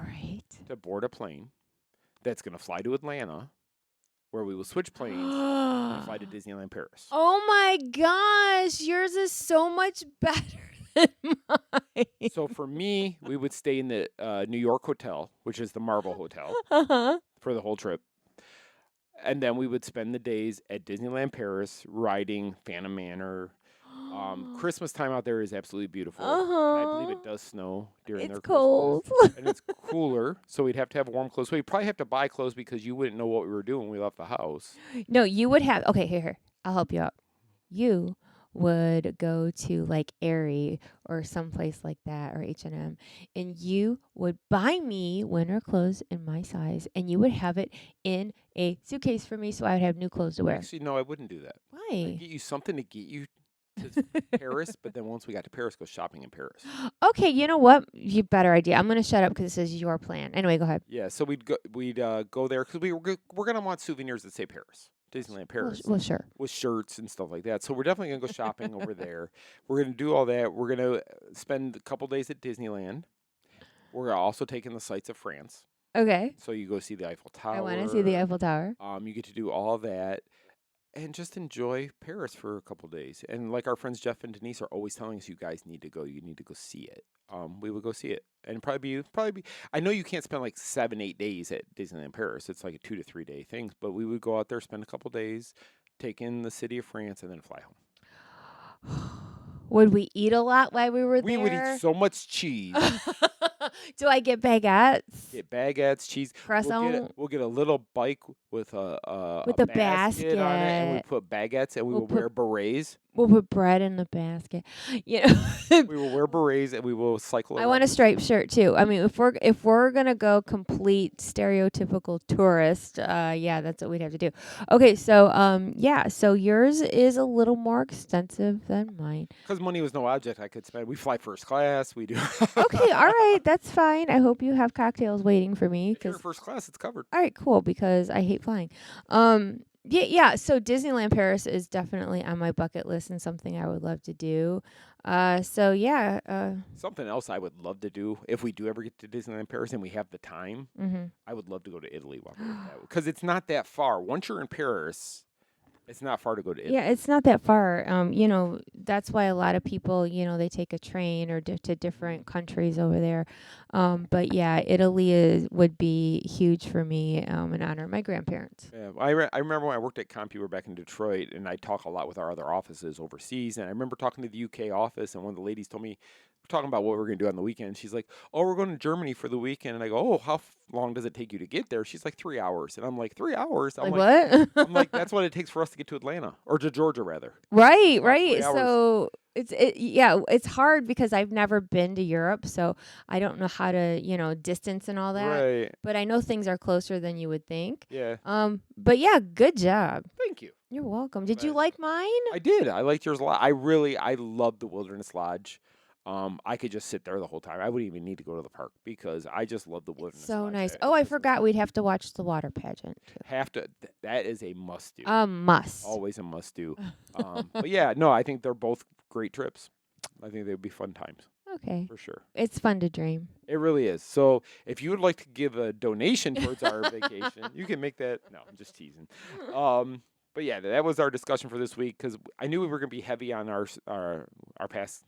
right. To board a plane that's going to fly to Atlanta, where we will switch planes and fly to Disneyland Paris. Oh my gosh, yours is so much better than mine. So for me, we would stay in the New York hotel, which is the Marvel Hotel, for the whole trip. And then we would spend the days at Disneyland Paris riding Phantom Manor. Christmas time out there is absolutely beautiful. And I believe it does snow during their cold. Christmas. And it's cooler, so we'd have to have warm clothes. So we'd probably have to buy clothes because you wouldn't know what we were doing when we left the house. No, you would have. Okay, here. I'll help you out. You would go to like Aerie or someplace like that, or H&M, and you would buy me winter clothes in my size, and you would have it in a suitcase for me so I would have new clothes to wear. Actually, no, I wouldn't do that. Why? I'd get you something to get you to Paris, but then once we got to Paris, go shopping in Paris. Okay, you know what? You better idea. I'm gonna shut up because this is your plan. Anyway, go ahead. Yeah, so we'd go there because we're gonna want souvenirs that say Paris, Disneyland Paris. Well, sure. With shirts and stuff like that. So we're definitely gonna go shopping over there. We're gonna do all that. We're gonna spend a couple days at Disneyland. We're also taking the sights of France. Okay. So you go see the Eiffel Tower. I want to see the Eiffel Tower. You get to do all that. And just enjoy Paris for a couple days. And like our friends Jeff and Denise are always telling us, you guys need to go. You need to go see it. We would go see it. And probably be. I know you can't spend like 7-8 days at Disneyland Paris. It's like a 2 to 3 day thing. But we would go out there, spend a couple days, take in the city of France, and then fly home. Would we eat a lot while we were there? We would eat so much cheese. Do I get baguettes? Get baguettes, cheese. Croissant. We'll get a little bike with a basket on it, and we put baguettes, and we will wear berets. We'll put bread in the basket. You know, we will wear berets, and we will cycle around. I want a striped shirt too. I mean, if we're gonna go complete stereotypical tourist, yeah, that's what we'd have to do. Okay, so yeah, so yours is a little more extensive than mine. Because money was no object I could spend. We fly first class. We do. Okay, all right. right. That's fine. I hope you have cocktails waiting for me. If you're in first class, it's covered. All right, cool. Because I hate flying. Yeah. So Disneyland Paris is definitely on my bucket list and something I would love to do. So yeah. Something else I would love to do if we do ever get to Disneyland Paris and we have the time. Mm-hmm. I would love to go to Italy while we're at that because it's not that far. Once you're in Paris, it's not far to go to Italy. Yeah, it's not that far. That's why a lot of people, they take a train or to different countries over there. But yeah, Italy would be huge for me in honor of my grandparents. Yeah, I remember when I worked at CompUR back in Detroit, and I talk a lot with our other offices overseas. And I remember talking to the UK office, and one of the ladies told me, we're talking about what we're going to do on the weekend. She's like, "Oh, we're going to Germany for the weekend." And I go, "Oh, how long does it take you to get there?" She's like, 3 hours. And I'm like, 3 hours? I'm what? I'm like, that's what it takes for us to get to Atlanta, or to Georgia, rather. Right. 3 hours. So it's hard because I've never been to Europe, so I don't know how to, distance and all that. Right. But I know things are closer than you would think. Yeah. But yeah, good job. Thank you. You're welcome. Did you like mine? I did. I liked yours a lot. I love the Wilderness Lodge. I could just sit there the whole time. I wouldn't even need to go to the park because I just love the Wilderness So Lodge. nice. Oh, I forgot we'd have to watch the water pageant too. That is a must do. Must. Always a must do. But yeah, no, I think they're both great trips. I think they would be fun times. Okay. For sure. It's fun to dream. It really is. So if you would like to give a donation towards our vacation, you can make that. No, I'm just teasing. But yeah, that was our discussion for this week because I knew we were going to be heavy on our past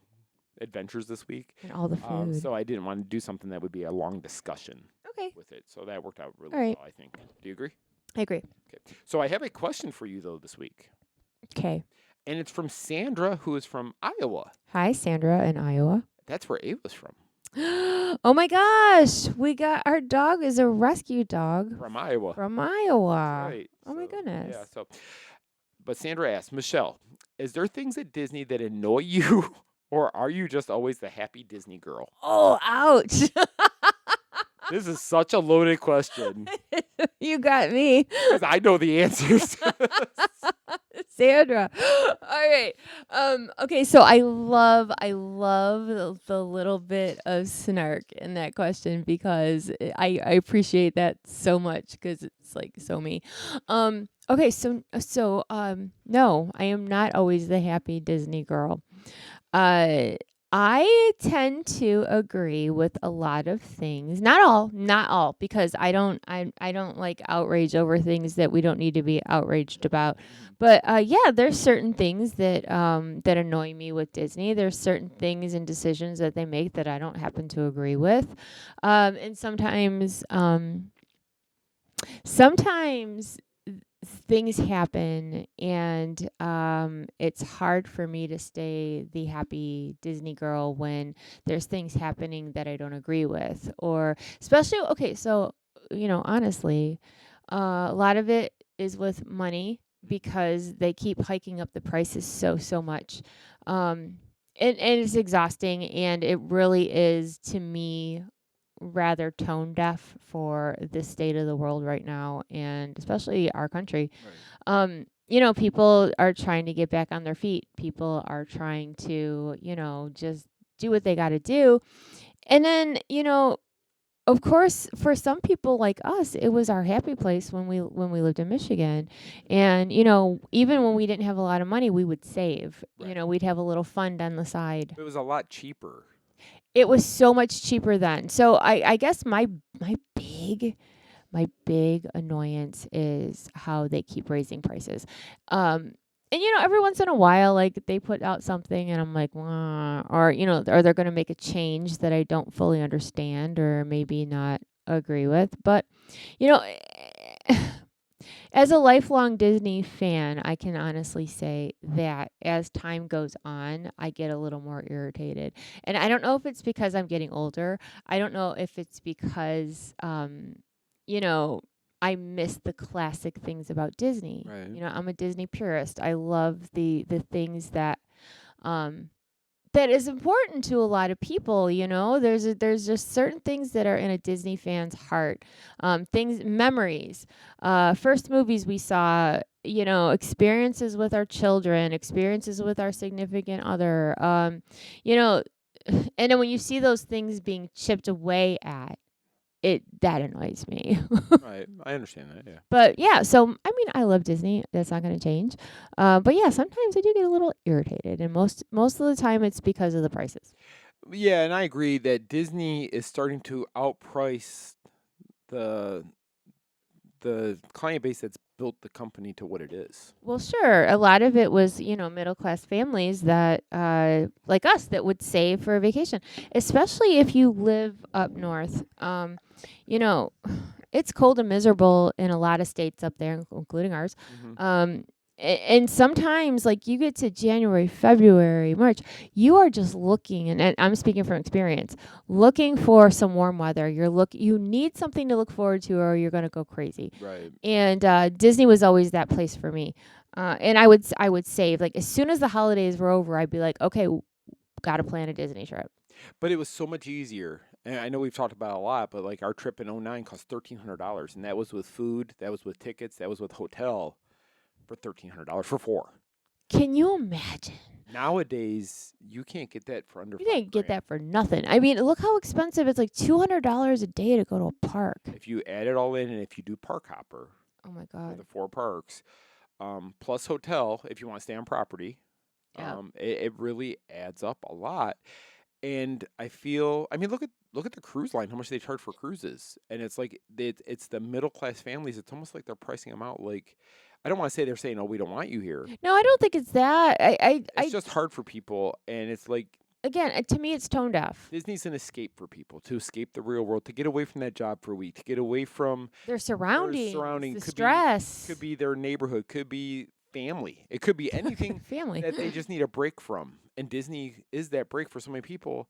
adventures this week. And all the food. So I didn't want to do something that would be a long discussion. Okay. With it. So that worked out really right. well, I think. Do you agree? I agree. Okay. So I have a question for you, though, this week. Okay. And it's from Sandra, who is from Iowa. Hi, Sandra in Iowa. That's where Ava's from. Oh my gosh. Our dog is a rescue dog. From Iowa. From Iowa. Right. Oh my goodness. Yeah. But Sandra asked, Michelle, is there things at Disney that annoy you, or are you just always the happy Disney girl? Oh, ouch. This is such a loaded question. You got me. Because I know the answers. Sandra. All right. Okay, so I love the little bit of snark in that question because I appreciate that so much because it's like so me. Okay, so no, I am not always the happy Disney girl. I tend to agree with a lot of things. Not all, because I don't like outrage over things that we don't need to be outraged about. But yeah, there's certain things that that annoy me with Disney. There's certain things and decisions that they make that I don't happen to agree with. And sometimes things happen and it's hard for me to stay the happy Disney girl when there's things happening that I don't agree with, or especially honestly, a lot of it is with money because they keep hiking up the prices so much. And it's exhausting, and it really is, to me, rather tone deaf for the state of the world right now, and especially our country. Right. People are trying to get back on their feet. People are trying to, just do what they got to do. And then, of course, for some people like us, it was our happy place when we lived in Michigan. And, even when we didn't have a lot of money, we would save. Right. We'd have a little fund on the side. It was a lot cheaper. It was so much cheaper then. So I guess my big annoyance is how they keep raising prices. And every once in a while, like, they put out something and I'm like, wah, or they're going to make a change that I don't fully understand or maybe not agree with. But as a lifelong Disney fan, I can honestly say that as time goes on, I get a little more irritated. And I don't know if it's because I'm getting older. I don't know if it's because, I miss the classic things about Disney. Right. I'm a Disney purist. I love the things that that is important to a lot of people. There's just certain things that are in a Disney fan's heart. Memories, first movies we saw, experiences with our children, experiences with our significant other, and then when you see those things being chipped away at, that annoys me. Right. I understand that. Yeah. But yeah, so I mean, I love Disney. That's not going to change. But yeah, sometimes I do get a little irritated, and most of the time it's because of the prices. Yeah, and I agree that Disney is starting to outprice the client base that's built the company to what it is. Well, sure. A lot of it was, middle class families that, like us, that would save for a vacation, especially if you live up north. You know, it's cold and miserable in a lot of states up there, including ours. And sometimes, like, you get to January, February, March, you are just looking, and I'm speaking from experience, looking for some warm weather. You need something to look forward to, or you're going to go crazy. Right. And Disney was always that place for me. And I would save, like, as soon as the holidays were over, I'd be like, okay, got to plan a Disney trip. But it was so much easier. And I know we've talked about it a lot, but like our trip in 09 cost $1,300, and that was with food, that was with tickets, that was with hotel for $1,300 for 4. Can you imagine? Nowadays, you can't get that for under. You can't get that for nothing. I mean, look how expensive. It's like $200 a day to go to a park. If you add it all in, and if you do park hopper, oh my for God, the 4 parks, plus hotel, if you want to stay on property, it really adds up a lot. And I mean, look at the cruise line, how much they charge for cruises, and it's like it's the middle class families. It's almost like they're pricing them out. Like, I don't want to say they're saying, "Oh, we don't want you here." No, I don't think it's that. It's just hard for people, and it's like, again, to me, it's tone deaf. Disney's an escape for people, to escape the real world, to get away from that job for a week, to get away from their surroundings, the could stress. Could be their neighborhood, could be family. It could be anything family that they just need a break from. And Disney is that break for so many people.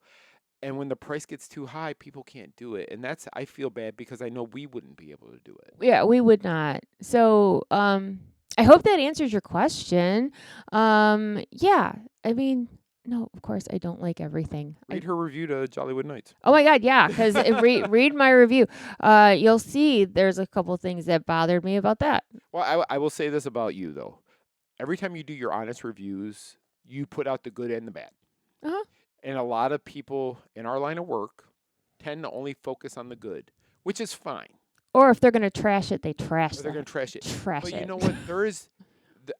And when the price gets too high, people can't do it. And I feel bad because I know we wouldn't be able to do it. Yeah, we would not. So, I hope that answers your question. Yeah, I mean, no, of course I don't like everything. Read her review to Jollywood Nights. Oh my God, yeah, because read my review. You'll see there's a couple things that bothered me about that. Well, I will say this about you, though. Every time you do your honest reviews, you put out the good and the bad. Uh-huh. And a lot of people in our line of work tend to only focus on the good, which is fine. Or if they're going to trash it, they trash it. They're going to trash it. Trash but it. You know what?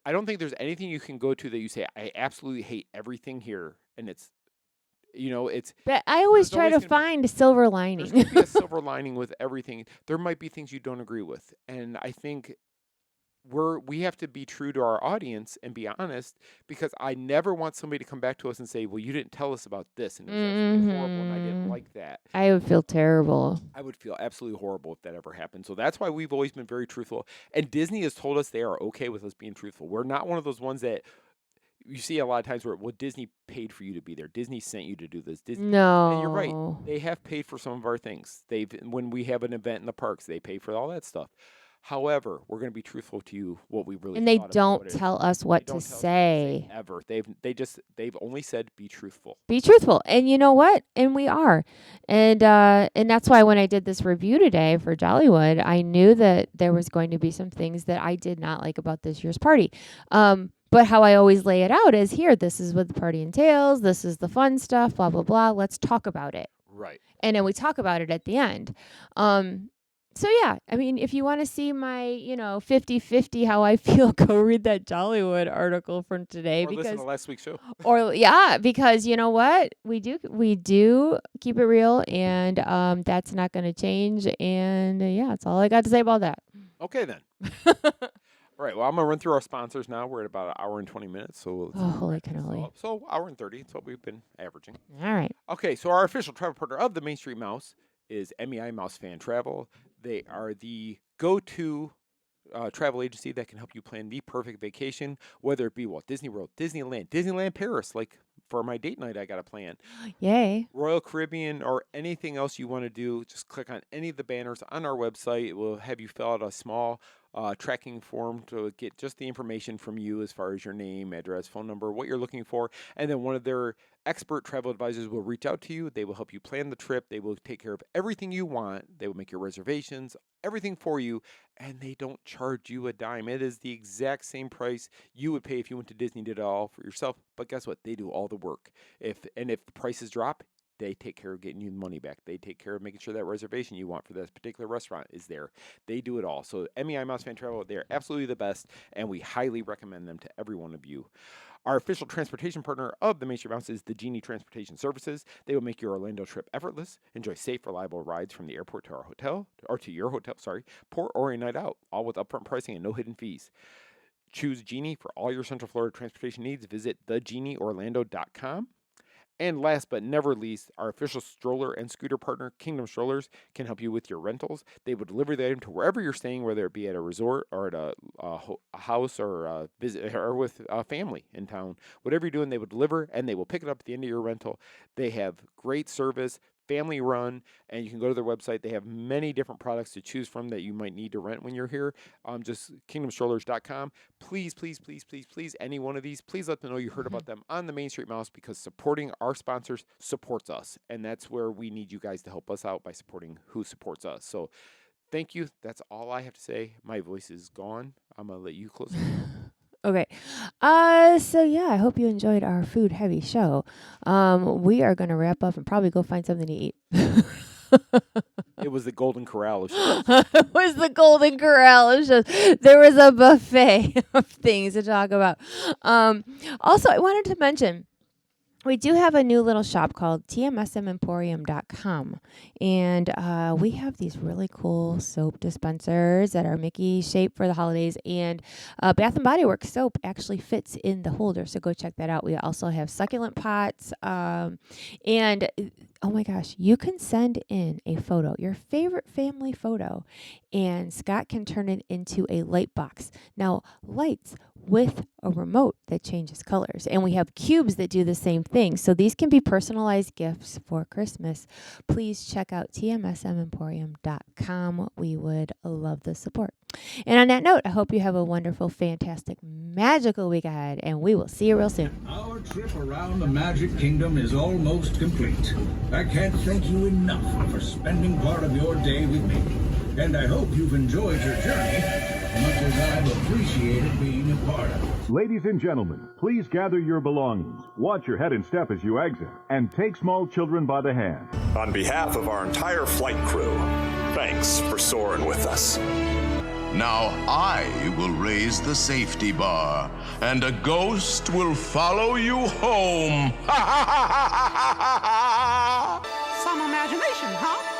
I don't think there's anything you can go to that you say, I absolutely hate everything here. And it's. But I always try to find a silver lining. There's going to be a silver lining with everything. There might be things you don't agree with. And I think we have to be true to our audience and be honest, because I never want somebody to come back to us and say, well, you didn't tell us about this and it was absolutely horrible and I didn't like that. I would feel terrible. I would feel absolutely horrible if that ever happened. So that's why we've always been very truthful. And Disney has told us they are okay with us being truthful. We're not one of those ones that you see a lot of times where, well, Disney paid for you to be there. Disney sent you to do this. Disney, no. And you're right. They have paid for some of our things. When we have an event in the parks, they pay for all that stuff. However, we're going to be truthful to you what we really. And they don't tell us what to say ever. They've only said be truthful. Be truthful, and you know what? And we are, and that's why when I did this review today for Jollywood, I knew that there was going to be some things that I did not like about this year's party. But how I always lay it out is here. This is what the party entails. This is the fun stuff. Blah blah blah. Let's talk about it. Right. And then we talk about it at the end. So yeah, I mean, if you want to see my, 50-50 how I feel, go read that Jollywood article from today. Or listen to last week's show. Because you know what? We do keep it real, and that's not going to change. And that's all I got to say about that. Okay then. All right, well, I'm going to run through our sponsors now. We're at about an hour and 20 minutes. So holy cannoli. So hour and 30, that's what we've been averaging. All right. Okay, so our official travel partner of the Main Street Mouse is MEI Mouse Fan Travel. They are the go-to travel agency that can help you plan the perfect vacation, whether it be Walt Disney World, Disneyland Paris, like for my date night I got a plan. Yay. Royal Caribbean, or anything else you want to do, just click on any of the banners on our website. It will have you fill out a small tracking form to get just the information from you as far as your name, address, phone number, what you're looking for. And then one of their expert travel advisors will reach out to you. They will help you plan the trip. They will take care of everything you want. They will make your reservations, everything for you, and they don't charge you a dime. It is the exact same price you would pay if you went to Disney and did it all for yourself. But guess what? They do all the work. If the prices drop, they take care of getting you the money back. They take care of making sure that reservation you want for this particular restaurant is there. They do it all. So MEI Mouse Fan Travel, they're absolutely the best, and we highly recommend them to every one of you. Our official transportation partner of the Main Street Mouse is the Genie Transportation Services. They will make your Orlando trip effortless. Enjoy safe, reliable rides from the airport to our hotel, or to your hotel, port or a night out, all with upfront pricing and no hidden fees. Choose Genie for all your Central Florida transportation needs. Visit thegenieorlando.com. And last but never least, our official stroller and scooter partner, Kingdom Strollers, can help you with your rentals. They will deliver the item to wherever you're staying, whether it be at a resort or at a house or a visit or with a family in town. Whatever you're doing, they will deliver and they will pick it up at the end of your rental. They have great service, family run, and you can go to their website. They have many different products to choose from that you might need to rent when you're here. Just kingdomstrollers.com. Please, please, please, please, please, any one of these, please let them know you heard about them on the Main Street Mouse, because supporting our sponsors supports us. And that's where we need you guys to help us out by supporting who supports us. So thank you. That's all I have to say. My voice is gone. I'm going to let you close. Okay. So yeah, I hope you enjoyed our food heavy show. We are going to wrap up and probably go find something to eat. It was the Golden Corral of shows. It was the Golden Corral of shows. There was a buffet of things to talk about. Also, I wanted to mention, we do have a new little shop called tmsmemporium.com, and we have these really cool soap dispensers that are Mickey shaped for the holidays, and Bath & Body Works soap actually fits in the holder, so go check that out. We also have succulent pots, and oh my gosh, you can send in a photo, your favorite family photo, and Scott can turn it into a light box. Now, lights with a remote that changes colors. And we have cubes that do the same thing. So these can be personalized gifts for Christmas. Please check out tmsmemporium.com. We would love the support. And on that note, I hope you have a wonderful, fantastic, magical week ahead, and we will see you real soon. Our trip around the Magic Kingdom is almost complete. I can't thank you enough for spending part of your day with me. And I hope you've enjoyed your journey as much as I've appreciated being a part of it. Ladies and gentlemen, please gather your belongings. Watch your head and step as you exit, and take small children by the hand. On behalf of our entire flight crew, thanks for soaring with us. Now I will raise the safety bar, and a ghost will follow you home. Some imagination, huh?